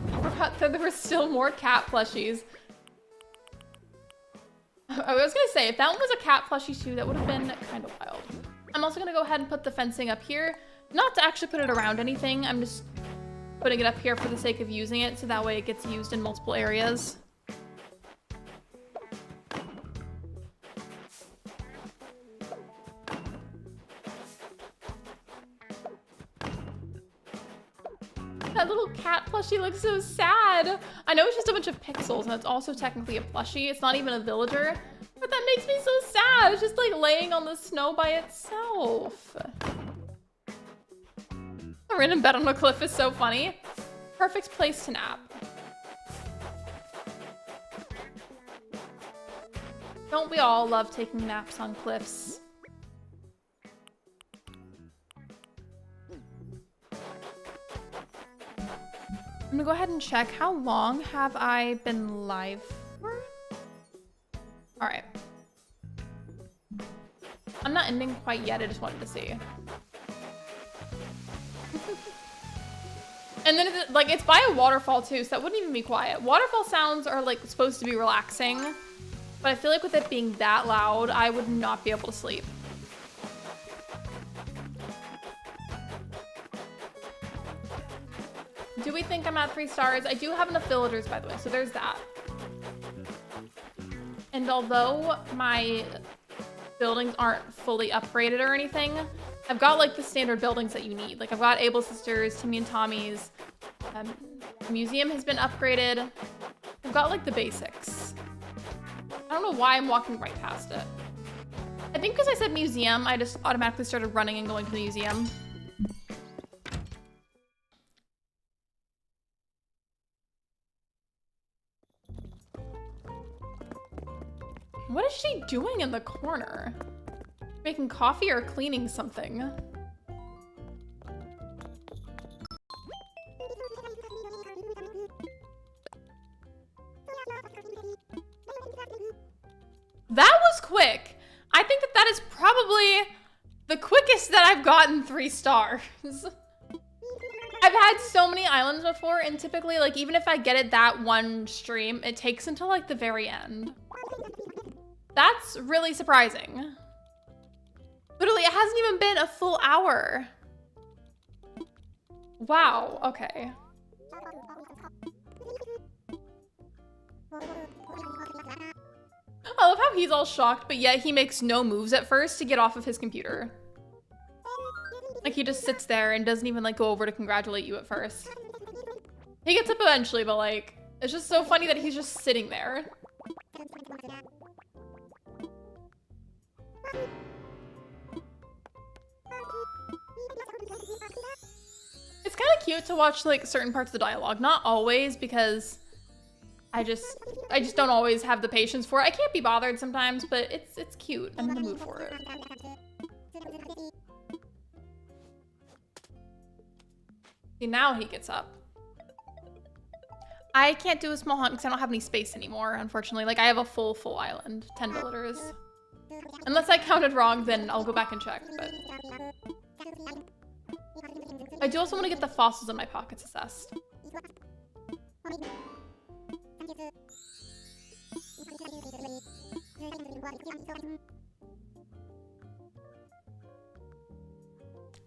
I forgot that there were still more cat plushies. I was gonna say, if that one was a cat plushie too, that would have been kind of wild. I'm also gonna go ahead and put the fencing up here. Not to actually put it around anything, I'm just putting it up here for the sake of using it, so that way it gets used in multiple areas. That little cat plushie looks so sad. I know it's just a bunch of pixels, and it's also technically a plushie. It's not even a villager, but that makes me so sad. It's just like laying on the snow by itself. A random bed on a cliff is so funny. Perfect place to nap. Don't we all love taking naps on cliffs? I'm gonna go ahead and check. How long have I been live for? All right. I'm not ending quite yet. I just wanted to see. And then it's by a waterfall too, so that wouldn't even be quiet. Waterfall sounds are like supposed to be relaxing, but I feel like with it being that loud, I would not be able to sleep. Do we think I'm at 3 stars? I do have enough villagers, by the way, so there's that. And although my buildings aren't fully upgraded or anything, I've got like the standard buildings that you need. Like I've got Able Sisters, Timmy and Tommy's. The museum has been upgraded. I've got like the basics. I don't know why I'm walking right past it. I think because I said museum, I just automatically started running and going to the museum. What is she doing in the corner? Making coffee or cleaning something? That was quick. I think that is probably the quickest that I've gotten 3 stars. I've had so many islands before, and typically, like, even if I get it that one stream, it takes until, like, the very end. That's really surprising. Literally, it hasn't even been a full hour. Wow, okay. I love how he's all shocked, but yet he makes no moves at first to get off of his computer. Like, he just sits there and doesn't even, like, go over to congratulate you at first. He gets up eventually, but, like, it's just so funny that he's just sitting there. It's kind of cute to watch, like, certain parts of the dialogue. Not always, because I just don't always have the patience for it. I can't be bothered sometimes, but it's cute. I'm in the mood for it. See, now he gets up. I can't do a small hunt because I don't have any space anymore, unfortunately. Like, I have a full island, 10 villagers. Unless I counted wrong, then I'll go back and check, but... I do also want to get the fossils in my pockets assessed.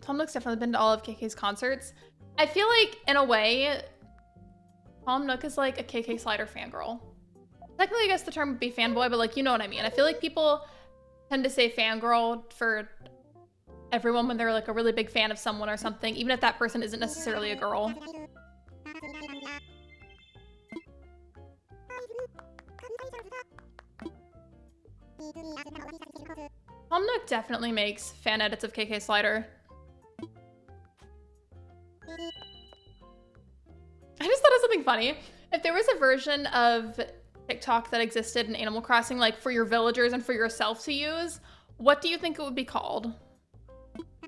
Tom Nook's definitely been to all of KK's concerts. I feel like, in a way, Tom Nook is like a KK Slider fangirl. Technically, I guess the term would be fanboy, but, like, you know what I mean. I feel like people tend to say fangirl for everyone when they're, like, a really big fan of someone or something, even if that person isn't necessarily a girl. Tom Nook definitely makes fan edits of KK Slider. I just thought of something funny. If there was a version of TikTok that existed in Animal Crossing, like, for your villagers and for yourself to use, what do you think it would be called?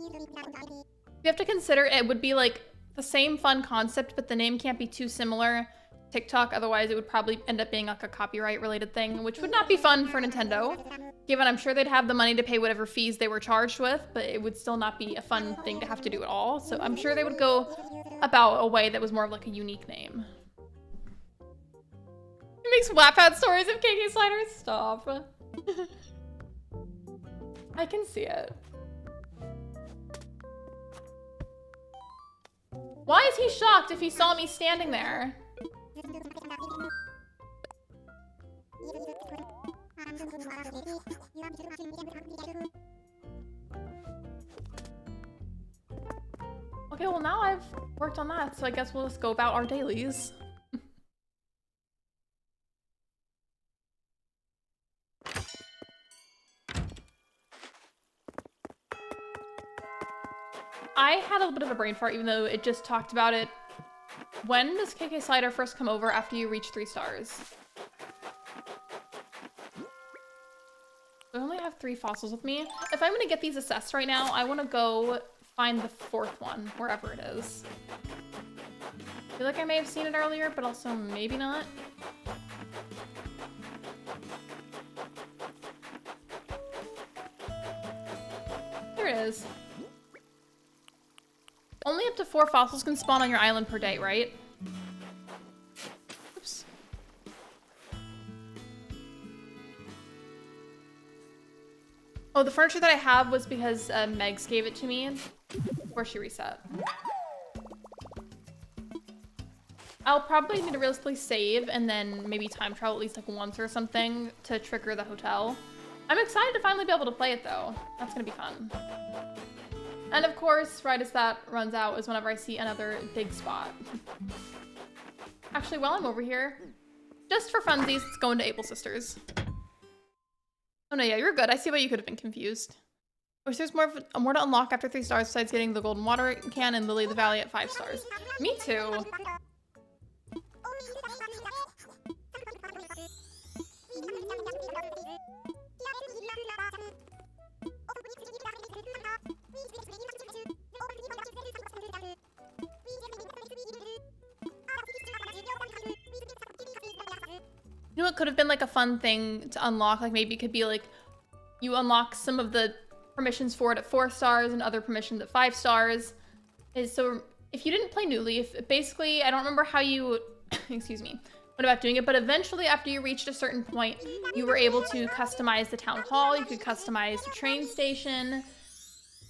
You have to consider it would be, like, the same fun concept, but the name can't be too similar to TikTok, otherwise it would probably end up being, like, a copyright-related thing, which would not be fun for Nintendo, given I'm sure they'd have the money to pay whatever fees they were charged with, but it would still not be a fun thing to have to do at all, so I'm sure they would go about a way that was more of, like, a unique name. He makes Wattpad stories of KK Sliders? Stop. I can see it. Why is he shocked if he saw me standing there? Okay, well now I've worked on that, so I guess we'll just go about our dailies. I had a little bit of a brain fart, even though it just talked about it. When does KK Slider first come over after you reach 3 stars? I only have 3 fossils with me. If I'm gonna get these assessed right now, I want to go find the 4th one, wherever it is. I feel like I may have seen it earlier, but also maybe not. Here it is. Only up to 4 fossils can spawn on your island per day, right? Oops. Oh, the furniture that I have was because Megs gave it to me before she reset. I'll probably need to realistically save and then maybe time travel at least like once or something to trigger the hotel. I'm excited to finally be able to play it though. That's gonna be fun. And of course, right as that runs out is whenever I see another big spot. Actually, while I'm over here, just for funsies, it's going to Able Sisters. Oh no, yeah, you're good. I see why you could have been confused. Wish there's more to unlock after 3 stars besides getting the golden water can and Lily of the Valley at 5 stars. Me too. You know, it could have been like a fun thing to unlock. Like maybe it could be like you unlock some of the permissions for it at 4 stars and other permissions at 5 stars. So if you didn't play New Leaf, basically, I don't remember how you, excuse me, went about doing it, but eventually after you reached a certain point, you were able to customize the town hall, you could customize the train station.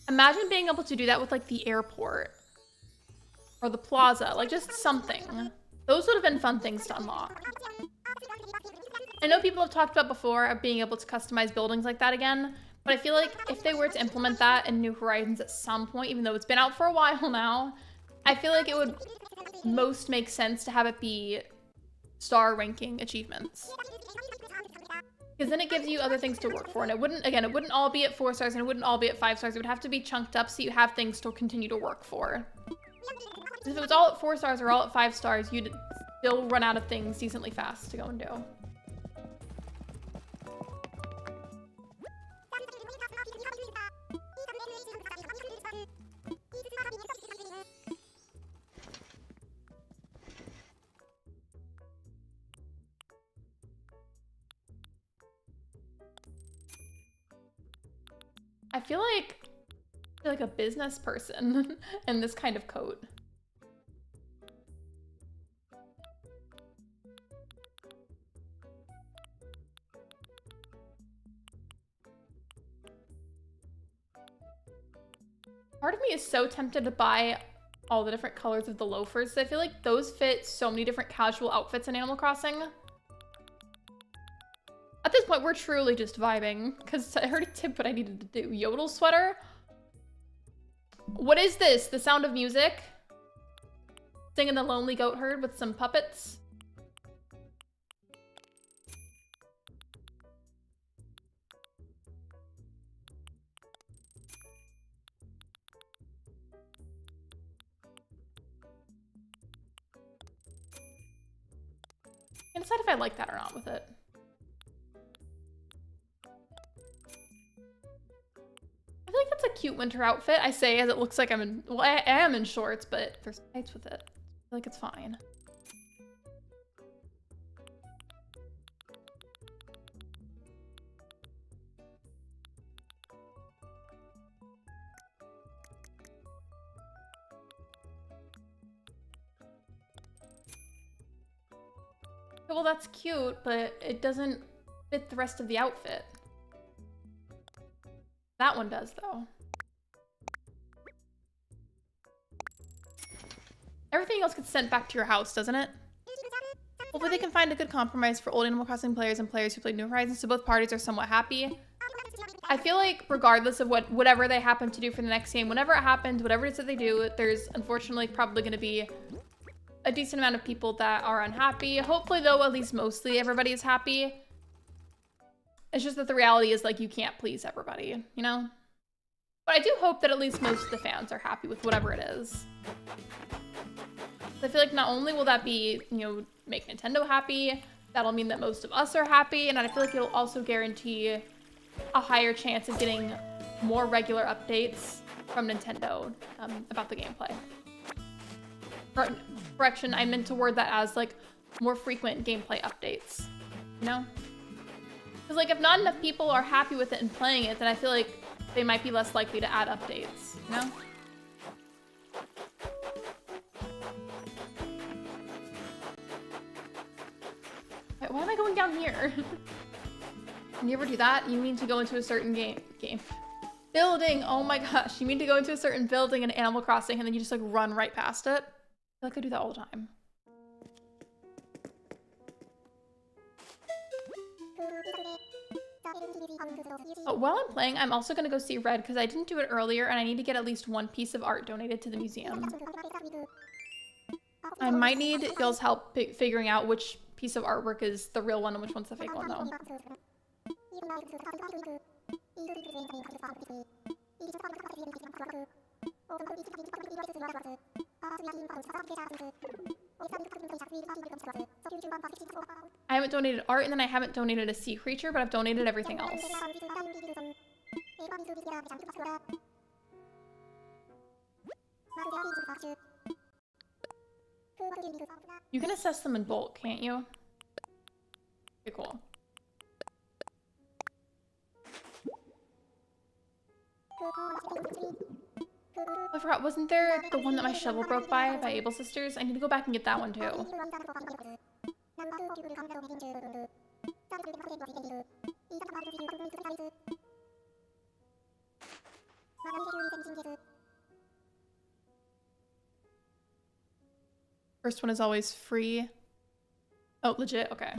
Imagine being able to do that with like the airport or the plaza, like just something. Those would have been fun things to unlock. I know people have talked about before of being able to customize buildings like that again, but I feel like if they were to implement that in New Horizons at some point, even though it's been out for a while now, I feel like it would most make sense to have it be star ranking achievements. Because then it gives you other things to work for, and it wouldn't, again, it wouldn't all be at 4 stars and it wouldn't all be at 5 stars. It would have to be chunked up so you have things to continue to work for. If it was all at 4 stars or all at 5 stars, you'd still run out of things decently fast to go and do. I feel like a business person in this kind of coat. Part of me is so tempted to buy all the different colors of the loafers. I feel like those fit so many different casual outfits in Animal Crossing. At this point, we're truly just vibing, because I already did what I needed to do. Yodel sweater? What is this? The Sound of Music? Singing the Lonely Goat Herd with some puppets? I can decide if I like that or not with it. I feel like that's a cute winter outfit. I say as it looks like I'm in, well, I am in shorts, but there's tights with it. I feel like it's fine. Well, that's cute, but it doesn't fit the rest of the outfit. That one does, though. Everything else gets sent back to your house, doesn't it? Hopefully they can find a good compromise for old Animal Crossing players and players who played New Horizons, so both parties are somewhat happy. I feel like regardless of whatever they happen to do for the next game, whenever it happens, whatever it is that they do, there's unfortunately probably going to be a decent amount of people that are unhappy. Hopefully, though, at least mostly everybody is happy. It's just that the reality is, like, you can't please everybody, you know? But I do hope that at least most of the fans are happy with whatever it is. I feel like not only will that be, you know, make Nintendo happy, that'll mean that most of us are happy, and I feel like it'll also guarantee a higher chance of getting more regular updates from Nintendo about the gameplay. Correction, I meant to word that as, like, more frequent gameplay updates, you know? Because, like, if not enough people are happy with it and playing it, then I feel like they might be less likely to add updates, you know? Wait, why am I going down here? Can you ever do that? You mean to go into a certain game. Building! Oh my gosh, you mean to go into a certain building in Animal Crossing and then you just, like, run right past it? I feel like I do that all the time. Oh, while I'm playing, I'm also going to go see Red because I didn't do it earlier and I need to get at least one piece of art donated to the museum. I might need y'all's help figuring out which piece of artwork is the real one and which one's the fake one, though. I haven't donated art and then I haven't donated a sea creature, but I've donated everything else. You can assess them in bulk, can't you? Okay, cool. I forgot, wasn't there the one that my shovel broke by Able Sisters? I need to go back and get that one too. First one is always free. Oh, legit? Okay.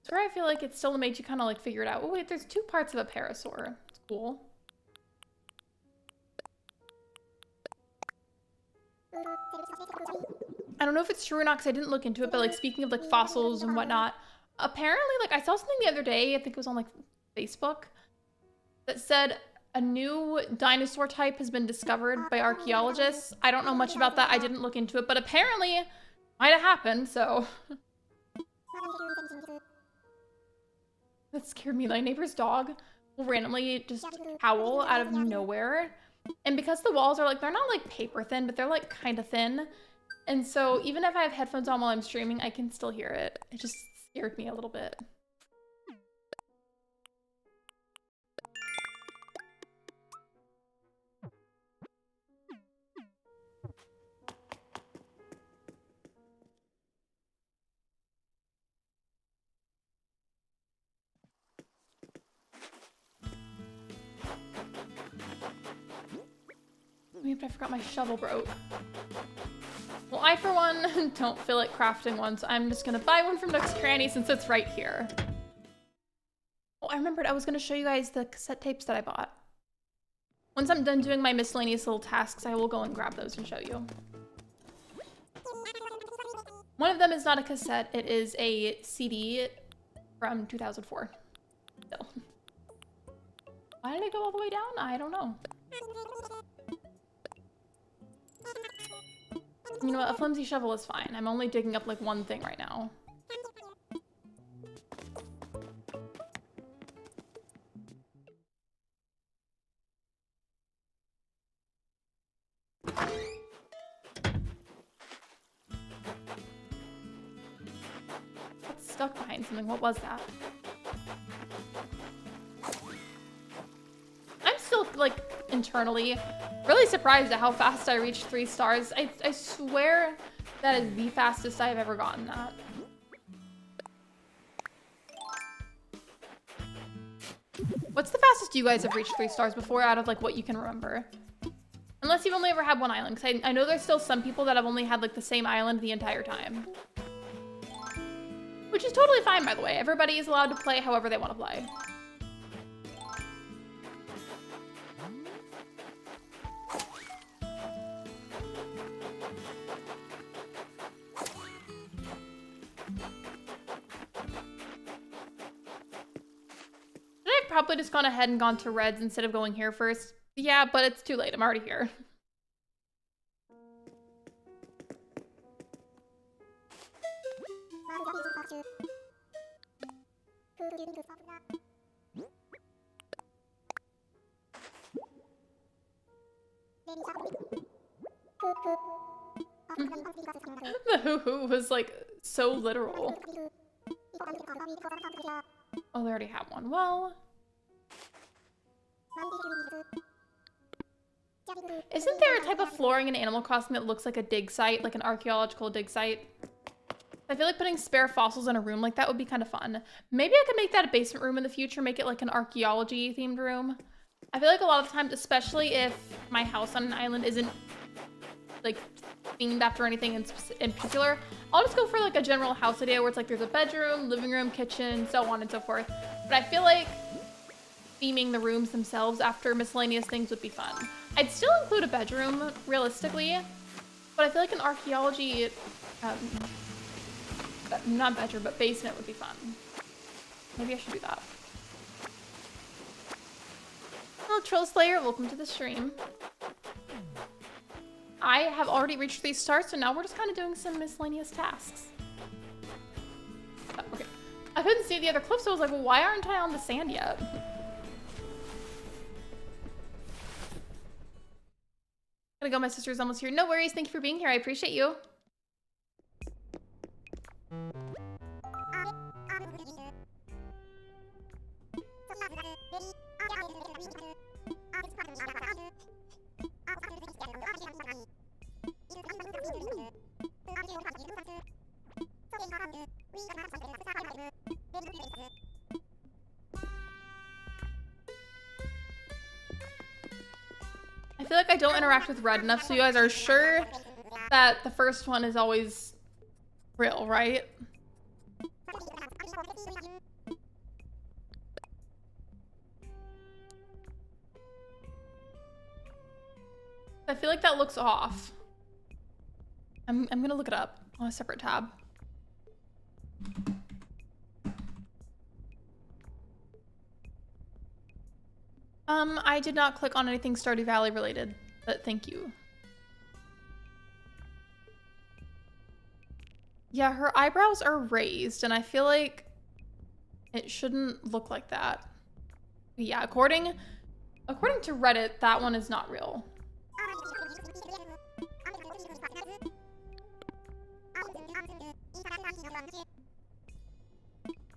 So I feel like it still made you kind of like figure it out. Oh wait, there's 2 parts of a parasaur. It's cool. I don't know if it's true or not because I didn't look into it, but like speaking of like fossils and whatnot, apparently like I saw something the other day, I think it was on like Facebook, that said a new dinosaur type has been discovered by archaeologists. I don't know much about that. I didn't look into it, but apparently it might have happened, so. That scared me. My neighbor's dog will randomly just howl out of nowhere. And because the walls are like, they're not like paper thin, but they're like kind of thin. And so even if I have headphones on while I'm streaming, I can still hear it. It just scared me a little bit. I forgot my shovel broke. Well, I, for one, don't feel like crafting one, so I'm just gonna buy one from Nook's Cranny since it's right here. Oh, I remembered I was gonna show you guys the cassette tapes that I bought. Once I'm done doing my miscellaneous little tasks, I will go and grab those and show you. One of them is not a cassette, it is a CD from 2004. Still. Why did I go all the way down? I don't know. You know what, a flimsy shovel is fine. I'm only digging up like one thing right now. What's stuck behind something? What was that? I'm still like internally really surprised at how fast I reached 3 stars. I swear that is the fastest I've ever gotten that. What's the fastest you guys have reached 3 stars before out of like what you can remember? Unless you've only ever had one island, because I know there's still some people that have only had like the same island the entire time. Which is totally fine, by the way. Everybody is allowed to play however they want to play. Probably just gone ahead and gone to reds instead of going here first. Yeah, but it's too late. I'm already here. The hoo-hoo was like so literal. Oh, they already have one. Well, isn't there a type of flooring in Animal Crossing that looks like a dig site, like an archaeological dig site? I feel like putting spare fossils in a room like that would be kind of fun. Maybe I could make that a basement room in the future, make it like an archaeology themed room. I feel like a lot of times, especially if my house on an island isn't like themed after anything in particular, I'll just go for like a general house idea where it's like there's a bedroom, living room, kitchen, so on and so forth. But I feel like theming the rooms themselves after miscellaneous things would be fun. I'd still include a bedroom, realistically, but I feel like an archaeology, not bedroom, but basement would be fun. Maybe I should do that. Hello, Troll Slayer, welcome to the stream. I have already reached 3 stars, so now we're just kind of doing some miscellaneous tasks. Oh, okay. I couldn't see the other cliff, so I was like, well, why aren't I on the sand yet? Gotta go, my sister's almost here. No worries, thank you for being here. I appreciate you. I feel like I don't interact with red enough, so you guys are sure that the first one is always real, right? I feel like that looks off. I'm gonna look it up on a separate tab. I did not click on anything Stardew Valley related, but thank you. Yeah, her eyebrows are raised, and I feel like it shouldn't look like that. Yeah, according to Reddit, that one is not real.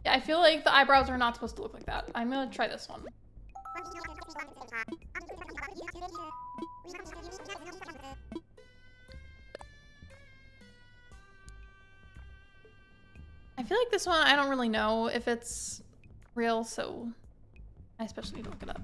Yeah, I feel like the eyebrows are not supposed to look like that. I'm gonna try this one. I feel like this one, I don't really know if it's real, so I especially need to look it up.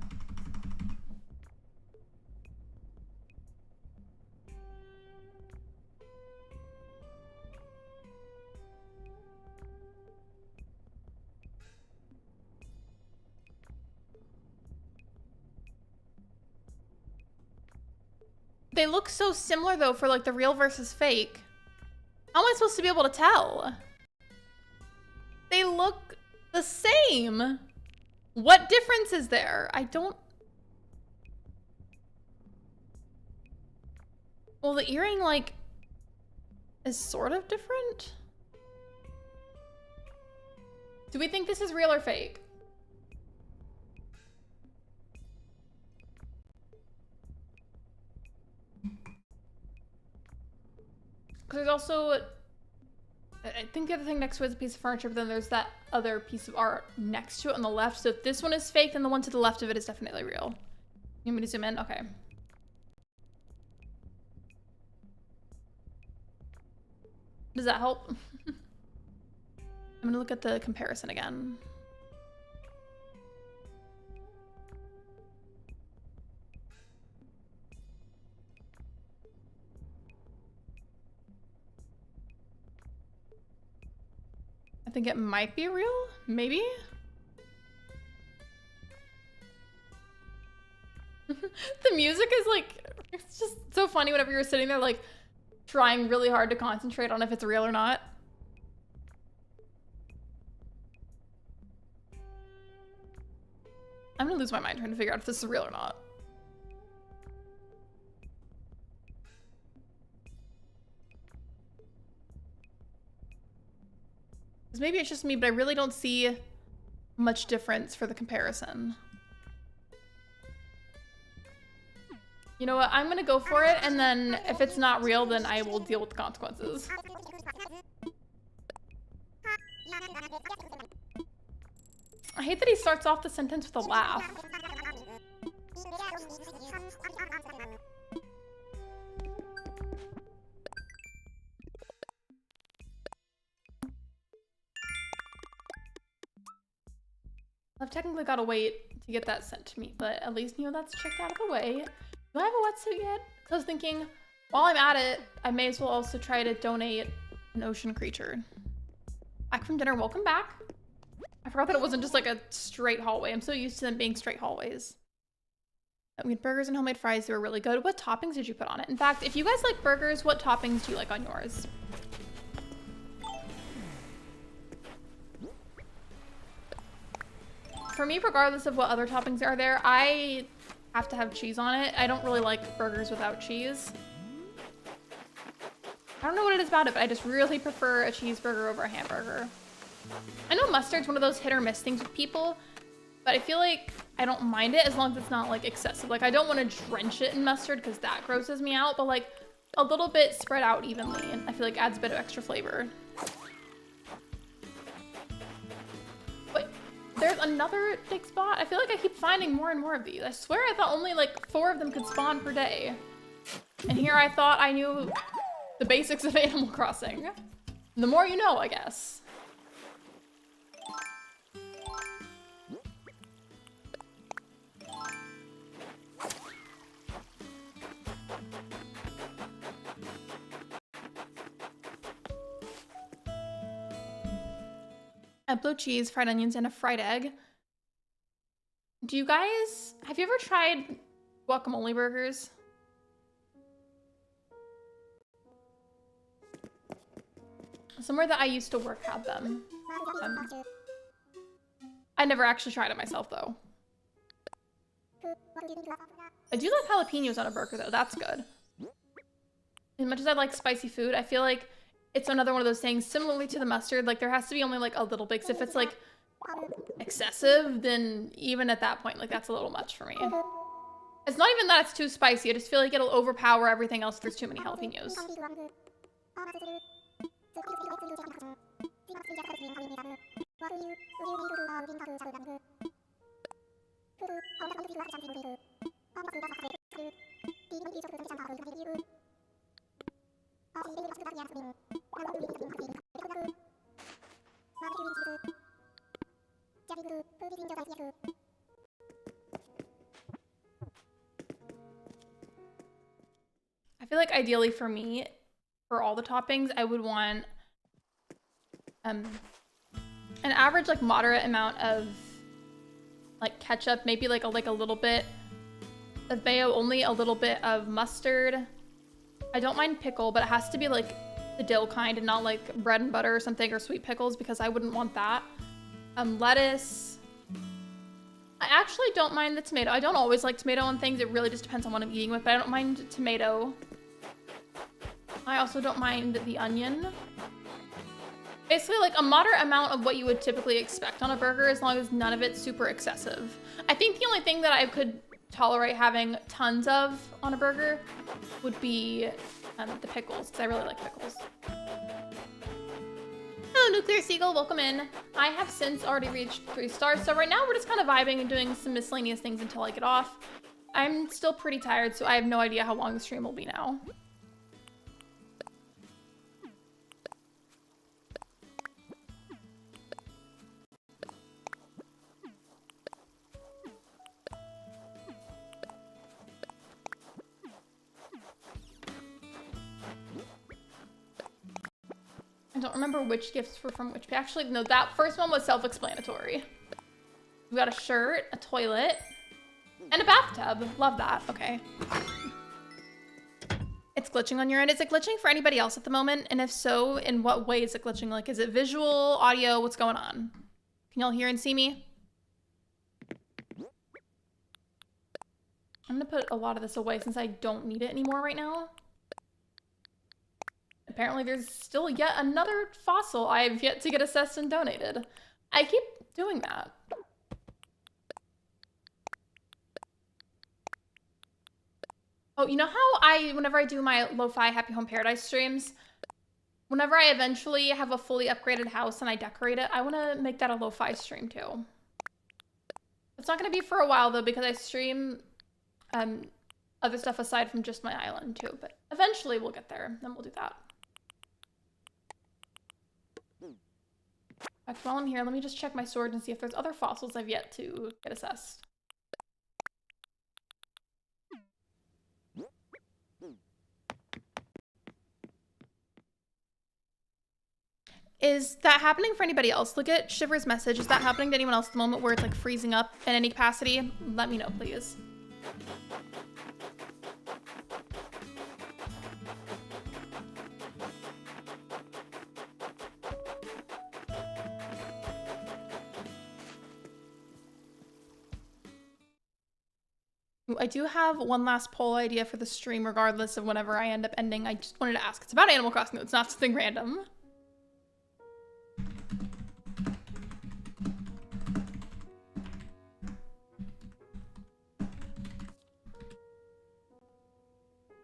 They look so similar though for like the real versus fake. How am I supposed to be able to tell? They look the same. What difference is there? I don't... Well, the earring like is sort of different. Do we think this is real or fake? Because there's also, I think the other thing next to it is a piece of furniture, but then there's that other piece of art next to it on the left. So if this one is fake, then the one to the left of it is definitely real. You want me to zoom in? Okay. Does that help? I'm gonna look at the comparison again. I think it might be real, maybe? The music is like, it's just so funny whenever you're sitting there like trying really hard to concentrate on if it's real or not. I'm gonna lose my mind trying to figure out if this is real or not. Because maybe it's just me, but I really don't see much difference for the comparison. You know what? I'm gonna go for it, and then if it's not real, then I will deal with the consequences. I hate that he starts off the sentence with a laugh. I've technically got to wait to get that sent to me, but at least, you know, that's checked out of the way. Do I have a wetsuit yet? Because I was thinking, while I'm at it, I may as well also try to donate an ocean creature. Back from dinner, welcome back. I forgot that it wasn't just like a straight hallway. I'm so used to them being straight hallways. We had burgers and homemade fries. They were really good. What toppings did you put on it? In fact, if you guys like burgers, what toppings do you like on yours? For me, regardless of what other toppings are there, I have to have cheese on it. I don't really like burgers without cheese. I don't know what it is about it, but I just really prefer a cheeseburger over a hamburger. I know mustard's one of those hit or miss things with people, but I feel like I don't mind it as long as it's not like excessive. Like I don't want to drench it in mustard because that grosses me out, but like a little bit spread out evenly, and I feel like adds a bit of extra flavor. There's another big spot. I feel like I keep finding more and more of these. I swear I thought only like 4 of them could spawn per day. And here I thought I knew the basics of Animal Crossing. The more you know, I guess. A blue cheese, fried onions, and a fried egg. Do you guys, have you ever tried guacamole burgers? Somewhere that I used to work had them. I never actually tried it myself though. I do like jalapenos on a burger though, that's good. As much as I like spicy food, I feel like it's another one of those things, similarly to the mustard, like there has to be only like a little bit, 'cause if it's like excessive, then even at that point, like that's a little much for me. It's not even that it's too spicy, I just feel like it'll overpower everything else if there's too many jalapenos. I feel like ideally for me, for all the toppings, I would want an average like moderate amount of like ketchup, maybe like a little bit of mayo, only a little bit of mustard. I don't mind pickle, but it has to be like the dill kind and not like bread and butter or something, or sweet pickles, because I wouldn't want that. Lettuce. I actually don't mind the tomato. I don't always like tomato on things. It really just depends on what I'm eating with, but I don't mind tomato. I also don't mind the onion. Basically like a moderate amount of what you would typically expect on a burger, as long as none of it's super excessive. I think the only thing that I could tolerate having tons of on a burger would be the pickles, because I really like pickles. Hello, Nuclear Seagull, welcome in. I have since already reached 3 stars, so right now we're just kind of vibing and doing some miscellaneous things until I get off. I'm still pretty tired, so I have no idea how long the stream will be now. I don't remember which gifts were from which. Actually, no, that first one was self-explanatory. We got a shirt, a toilet, and a bathtub. Love that. Okay. It's glitching on your end. Is it glitching for anybody else at the moment? And if so, in what way is it glitching? Like, is it visual, audio? What's going on? Can y'all hear and see me? I'm gonna put a lot of this away since I don't need it anymore right now. Apparently there's still yet another fossil I have yet to get assessed and donated. I keep doing that. Oh, you know how whenever I do my lo-fi Happy Home Paradise streams, whenever I eventually have a fully upgraded house and I decorate it, I want to make that a lo-fi stream too. It's not going to be for a while though, because I stream other stuff aside from just my island too, but eventually we'll get there, then we'll do that. In fact, while I'm here, let me just check my sword and see if there's other fossils I've yet to get assessed. Is that happening for anybody else? Look at Shiver's message. Is that happening to anyone else at the moment where it's like freezing up in any capacity? Let me know, please. I do have one last poll idea for the stream, regardless of whenever I end up ending. I just wanted to ask. It's about Animal Crossing, though. It's not something random.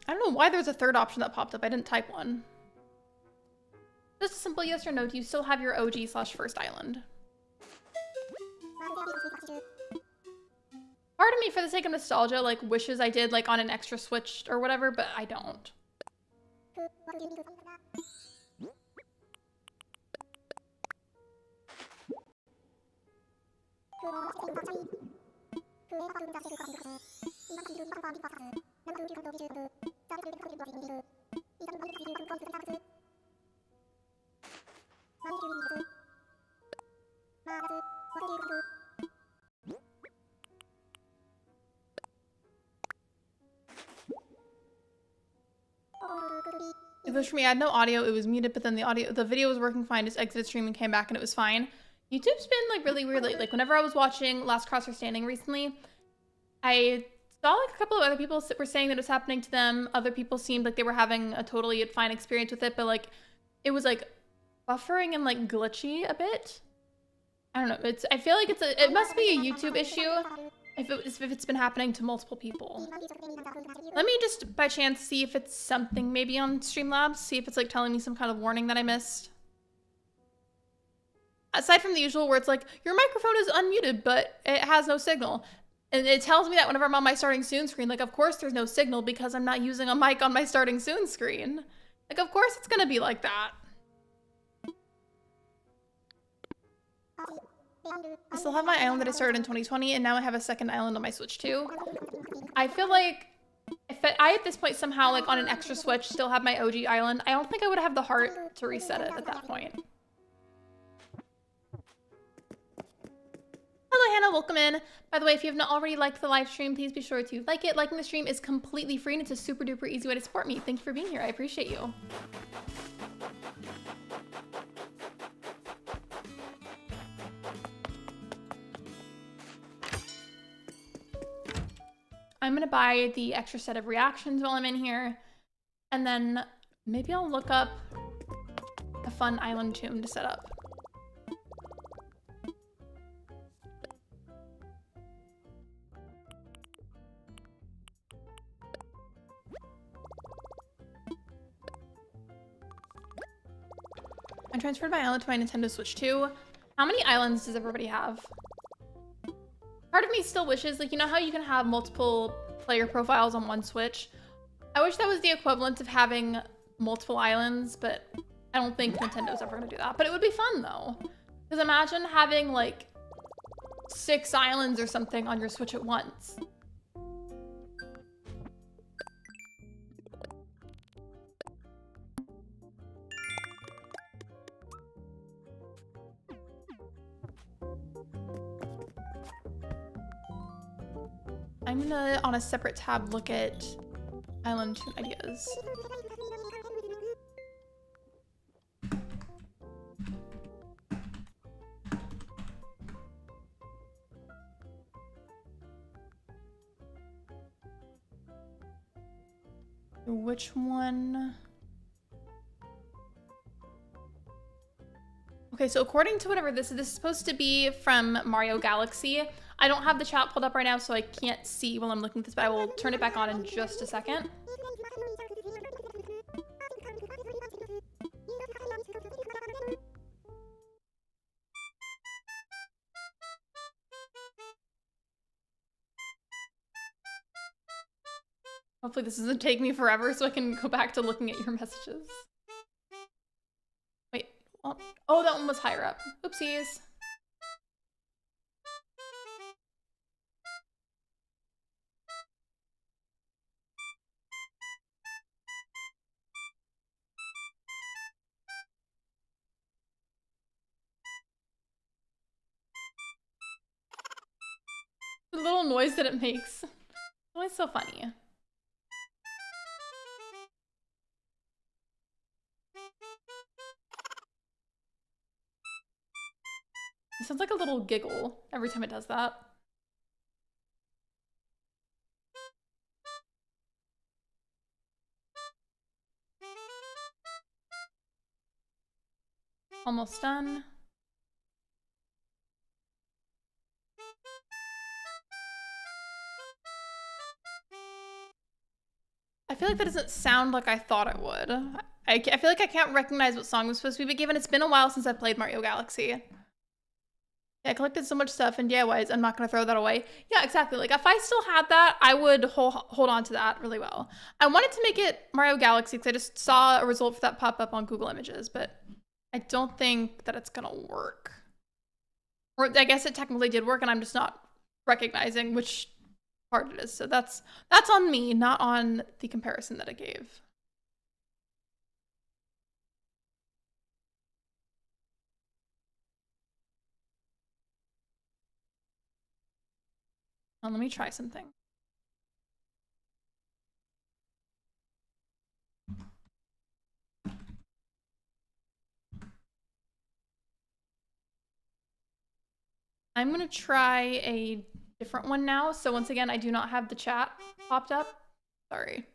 I don't know why there's a third option that popped up. I didn't type one. Just a simple yes or no. Do you still have your OG/first island? me, for the sake of nostalgia, like wishes I did like on an extra Switch or whatever, but I don't. It was for me. I had no audio. It was muted, but then the video was working fine. Just exited stream and came back, and it was fine. YouTube's been like really weird lately. Like whenever I was watching Last Crosser Standing recently, I saw like a couple of other people were saying that it was happening to them. Other people seemed like they were having a totally fine experience with it, but like it was like buffering and like glitchy a bit. I don't know. I feel like it must be a YouTube issue if it's been happening to multiple people. Let me just by chance see if it's something maybe on Streamlabs, see if it's like telling me some kind of warning that I missed. Aside from the usual where it's like, your microphone is unmuted, but it has no signal. And it tells me that whenever I'm on my starting soon screen, like of course there's no signal because I'm not using a mic on my starting soon screen. Like of course it's gonna be like that. I still have my island that I started in 2020, and now I have a second island on my Switch too. I feel like if I at this point somehow like on an extra Switch still have my OG island, I don't think I would have the heart to reset it at that point. Hello Hannah, welcome in. By the way, if you have not already liked the live stream, please be sure to like it. Liking the stream is completely free and it's a super duper easy way to support me. Thank you for being here, I appreciate you. I'm gonna buy the extra set of reactions while I'm in here, and then maybe I'll look up a fun island tomb to set up. I transferred my island to my Nintendo Switch 2. How many islands does everybody have? Part of me still wishes, like, you know how you can have multiple player profiles on one Switch? I wish that was the equivalent of having multiple islands, but I don't think Nintendo's ever gonna do that. But it would be fun though. Because imagine having like 6 islands or something on your Switch at once. I'm gonna, on a separate tab, look at island tomb ideas. Which one? Okay, so according to whatever this is supposed to be from Mario Galaxy. I don't have the chat pulled up right now, so I can't see while I'm looking at this, but I will turn it back on in just a second. Hopefully this doesn't take me forever so I can go back to looking at your messages. Wait, well, oh, that one was higher up. Oopsies. The little noise that it makes. It's always so funny. It sounds like a little giggle every time it does that. Almost done. I feel like that doesn't sound like I thought it would. I feel like I can't recognize what song was supposed to be, but given it's been a while since I played Mario Galaxy. Yeah, I collected so much stuff in DIYs, I'm not gonna throw that away. Yeah, exactly. Like if I still had that, I would hold on to that really well. I wanted to make it Mario Galaxy because I just saw a result for that pop up on Google Images, but I don't think that it's gonna work. Or I guess it technically did work and I'm just not recognizing which part it is. So that's on me, not on the comparison that it gave. Let me try something. I'm gonna try a different one now. So once again, I do not have the chat popped up. Sorry.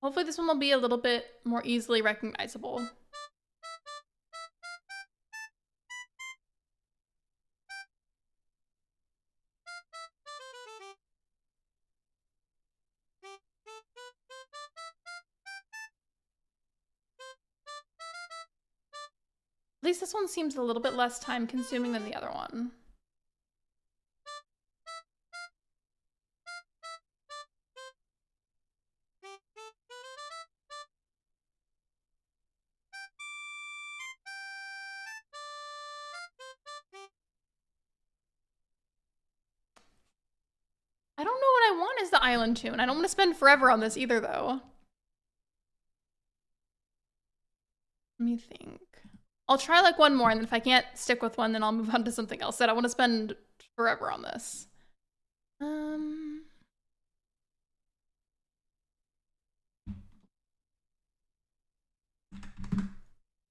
Hopefully this one will be a little bit more easily recognizable. At least this one seems a little bit less time consuming than the other one. I don't know what I want as the island tune. I don't want to spend forever on this either, though. Let me think. I'll try like one more, and then if I can't stick with one, then I'll move on to something else. I don't want to spend forever on this.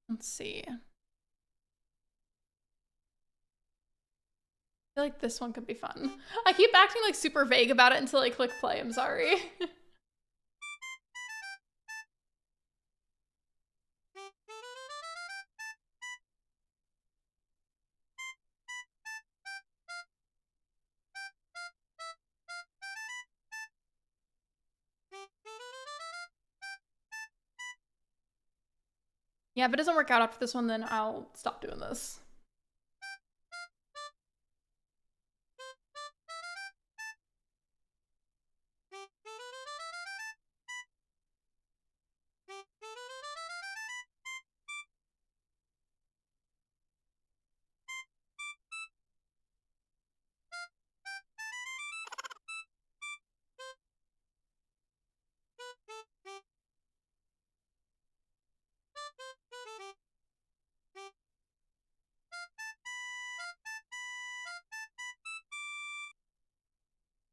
Let's see. I feel like this one could be fun. I keep acting like super vague about it until I click play. I'm sorry. Yeah, if it doesn't work out after this one, then I'll stop doing this.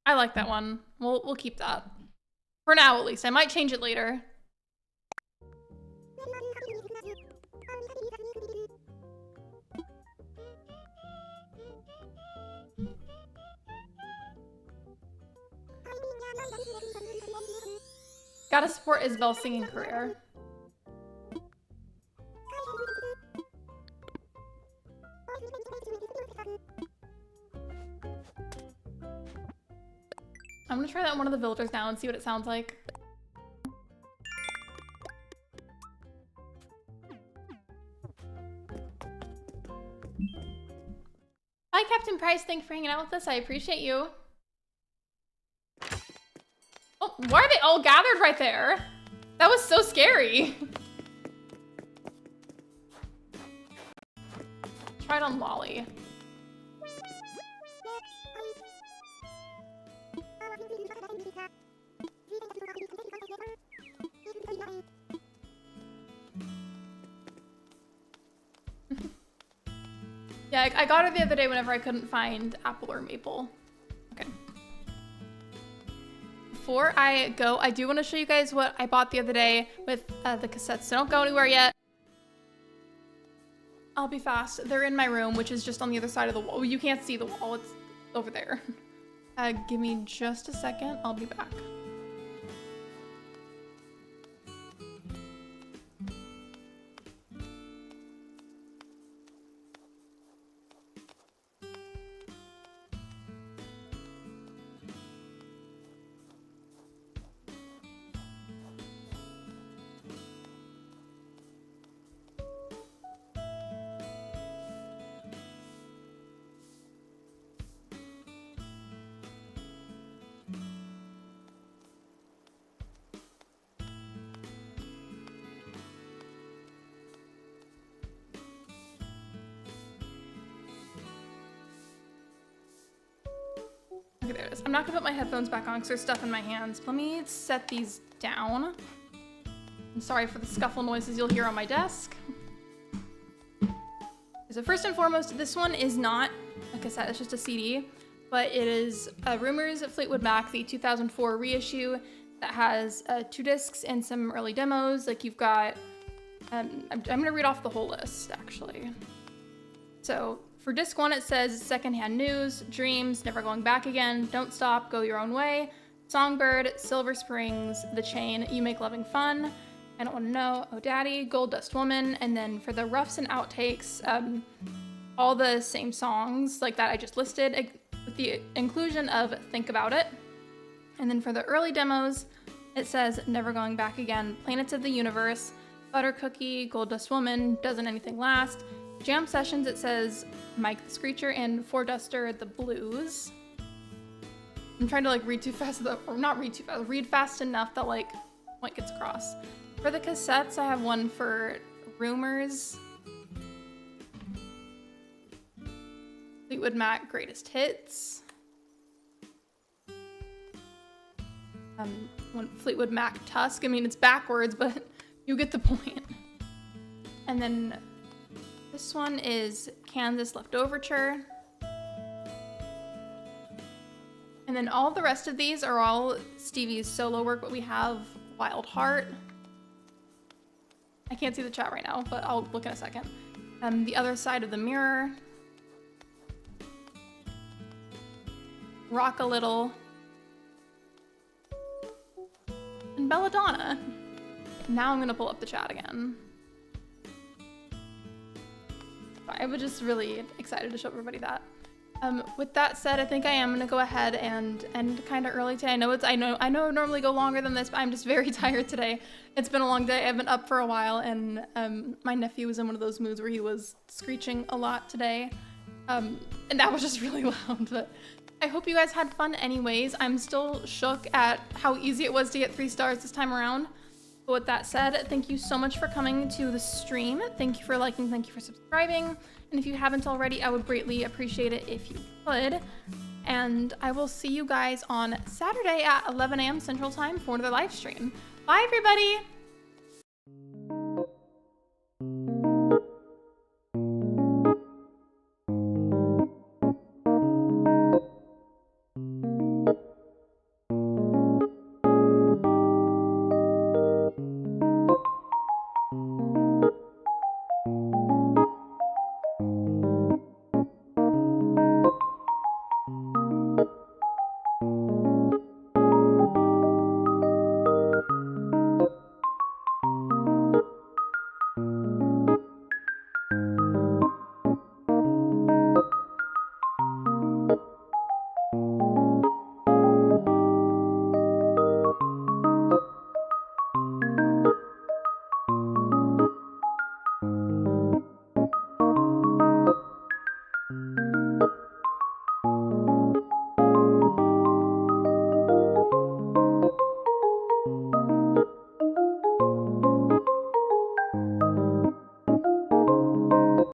I like that one. We'll keep that. For now, at least. I might change it later. Gotta support Isabel's singing career. I'm gonna try that on one of the villagers now and see what it sounds like. Hi, Captain Price. Thank you for hanging out with us. I appreciate you. Oh, why are they all gathered right there? That was so scary. Try it on Lolly. Yeah, I got her the other day whenever I couldn't find apple or maple. Okay. Before I go, I do want to show you guys what I bought the other day with the cassettes. So don't go anywhere yet. I'll be fast. They're in my room, which is just on the other side of the wall. You can't see the wall. It's over there. Give me just a second. I'll be back. this. I'm not gonna put my headphones back on because there's stuff in my hands. Let me set these down. I'm sorry for the scuffle noises you'll hear on my desk. So first and foremost, this one is not a cassette, it's just a CD, but it is Rumors of Fleetwood Mac, the 2004 reissue that has 2 discs and some early demos. Like you've got, I'm gonna read off the whole list actually. So for disc 1, it says Secondhand News, Dreams, Never Going Back Again, Don't Stop, Go Your Own Way, Songbird, Silver Springs, The Chain, You Make Loving Fun, I Don't Want to Know, Oh Daddy, Gold Dust Woman, and then for the roughs and outtakes, all the same songs like that I just listed, with the inclusion of Think About It. And then for the early demos, it says Never Going Back Again, Planets of the Universe, Butter Cookie, Gold Dust Woman, Doesn't Anything Last, Jam Sessions, it says Mike the Screecher, and Four Duster, The Blues. I'm trying to like read too fast, or not read too fast, read fast enough that like point gets across. For the cassettes, I have one for Rumors, Fleetwood Mac Greatest Hits, one Fleetwood Mac Tusk. I mean, it's backwards, but you get the point. And then this one is Kansas Leftoverture. And then all the rest of these are all Stevie's solo work, but we have Wild Heart. I can't see the chat right now, but I'll look in a second. The Other Side of the Mirror. Rock a Little. And Belladonna. Now I'm gonna pull up the chat again. I was just really excited to show everybody that. With that said, I think I am gonna go ahead and end kind of early today. I know I normally go longer than this, but I'm just very tired today. It's been a long day. I've been up for a while, and my nephew was in one of those moods where he was screeching a lot today, and that was just really loud. But I hope you guys had fun anyways. I'm still shook at how easy it was to get 3 stars this time around. But with that said, thank you so much for coming to the stream. Thank you for liking, thank you for subscribing. And if you haven't already, I would greatly appreciate it if you could. And I will see you guys on Saturday at 11 a.m. Central Time for another live stream. Bye, everybody!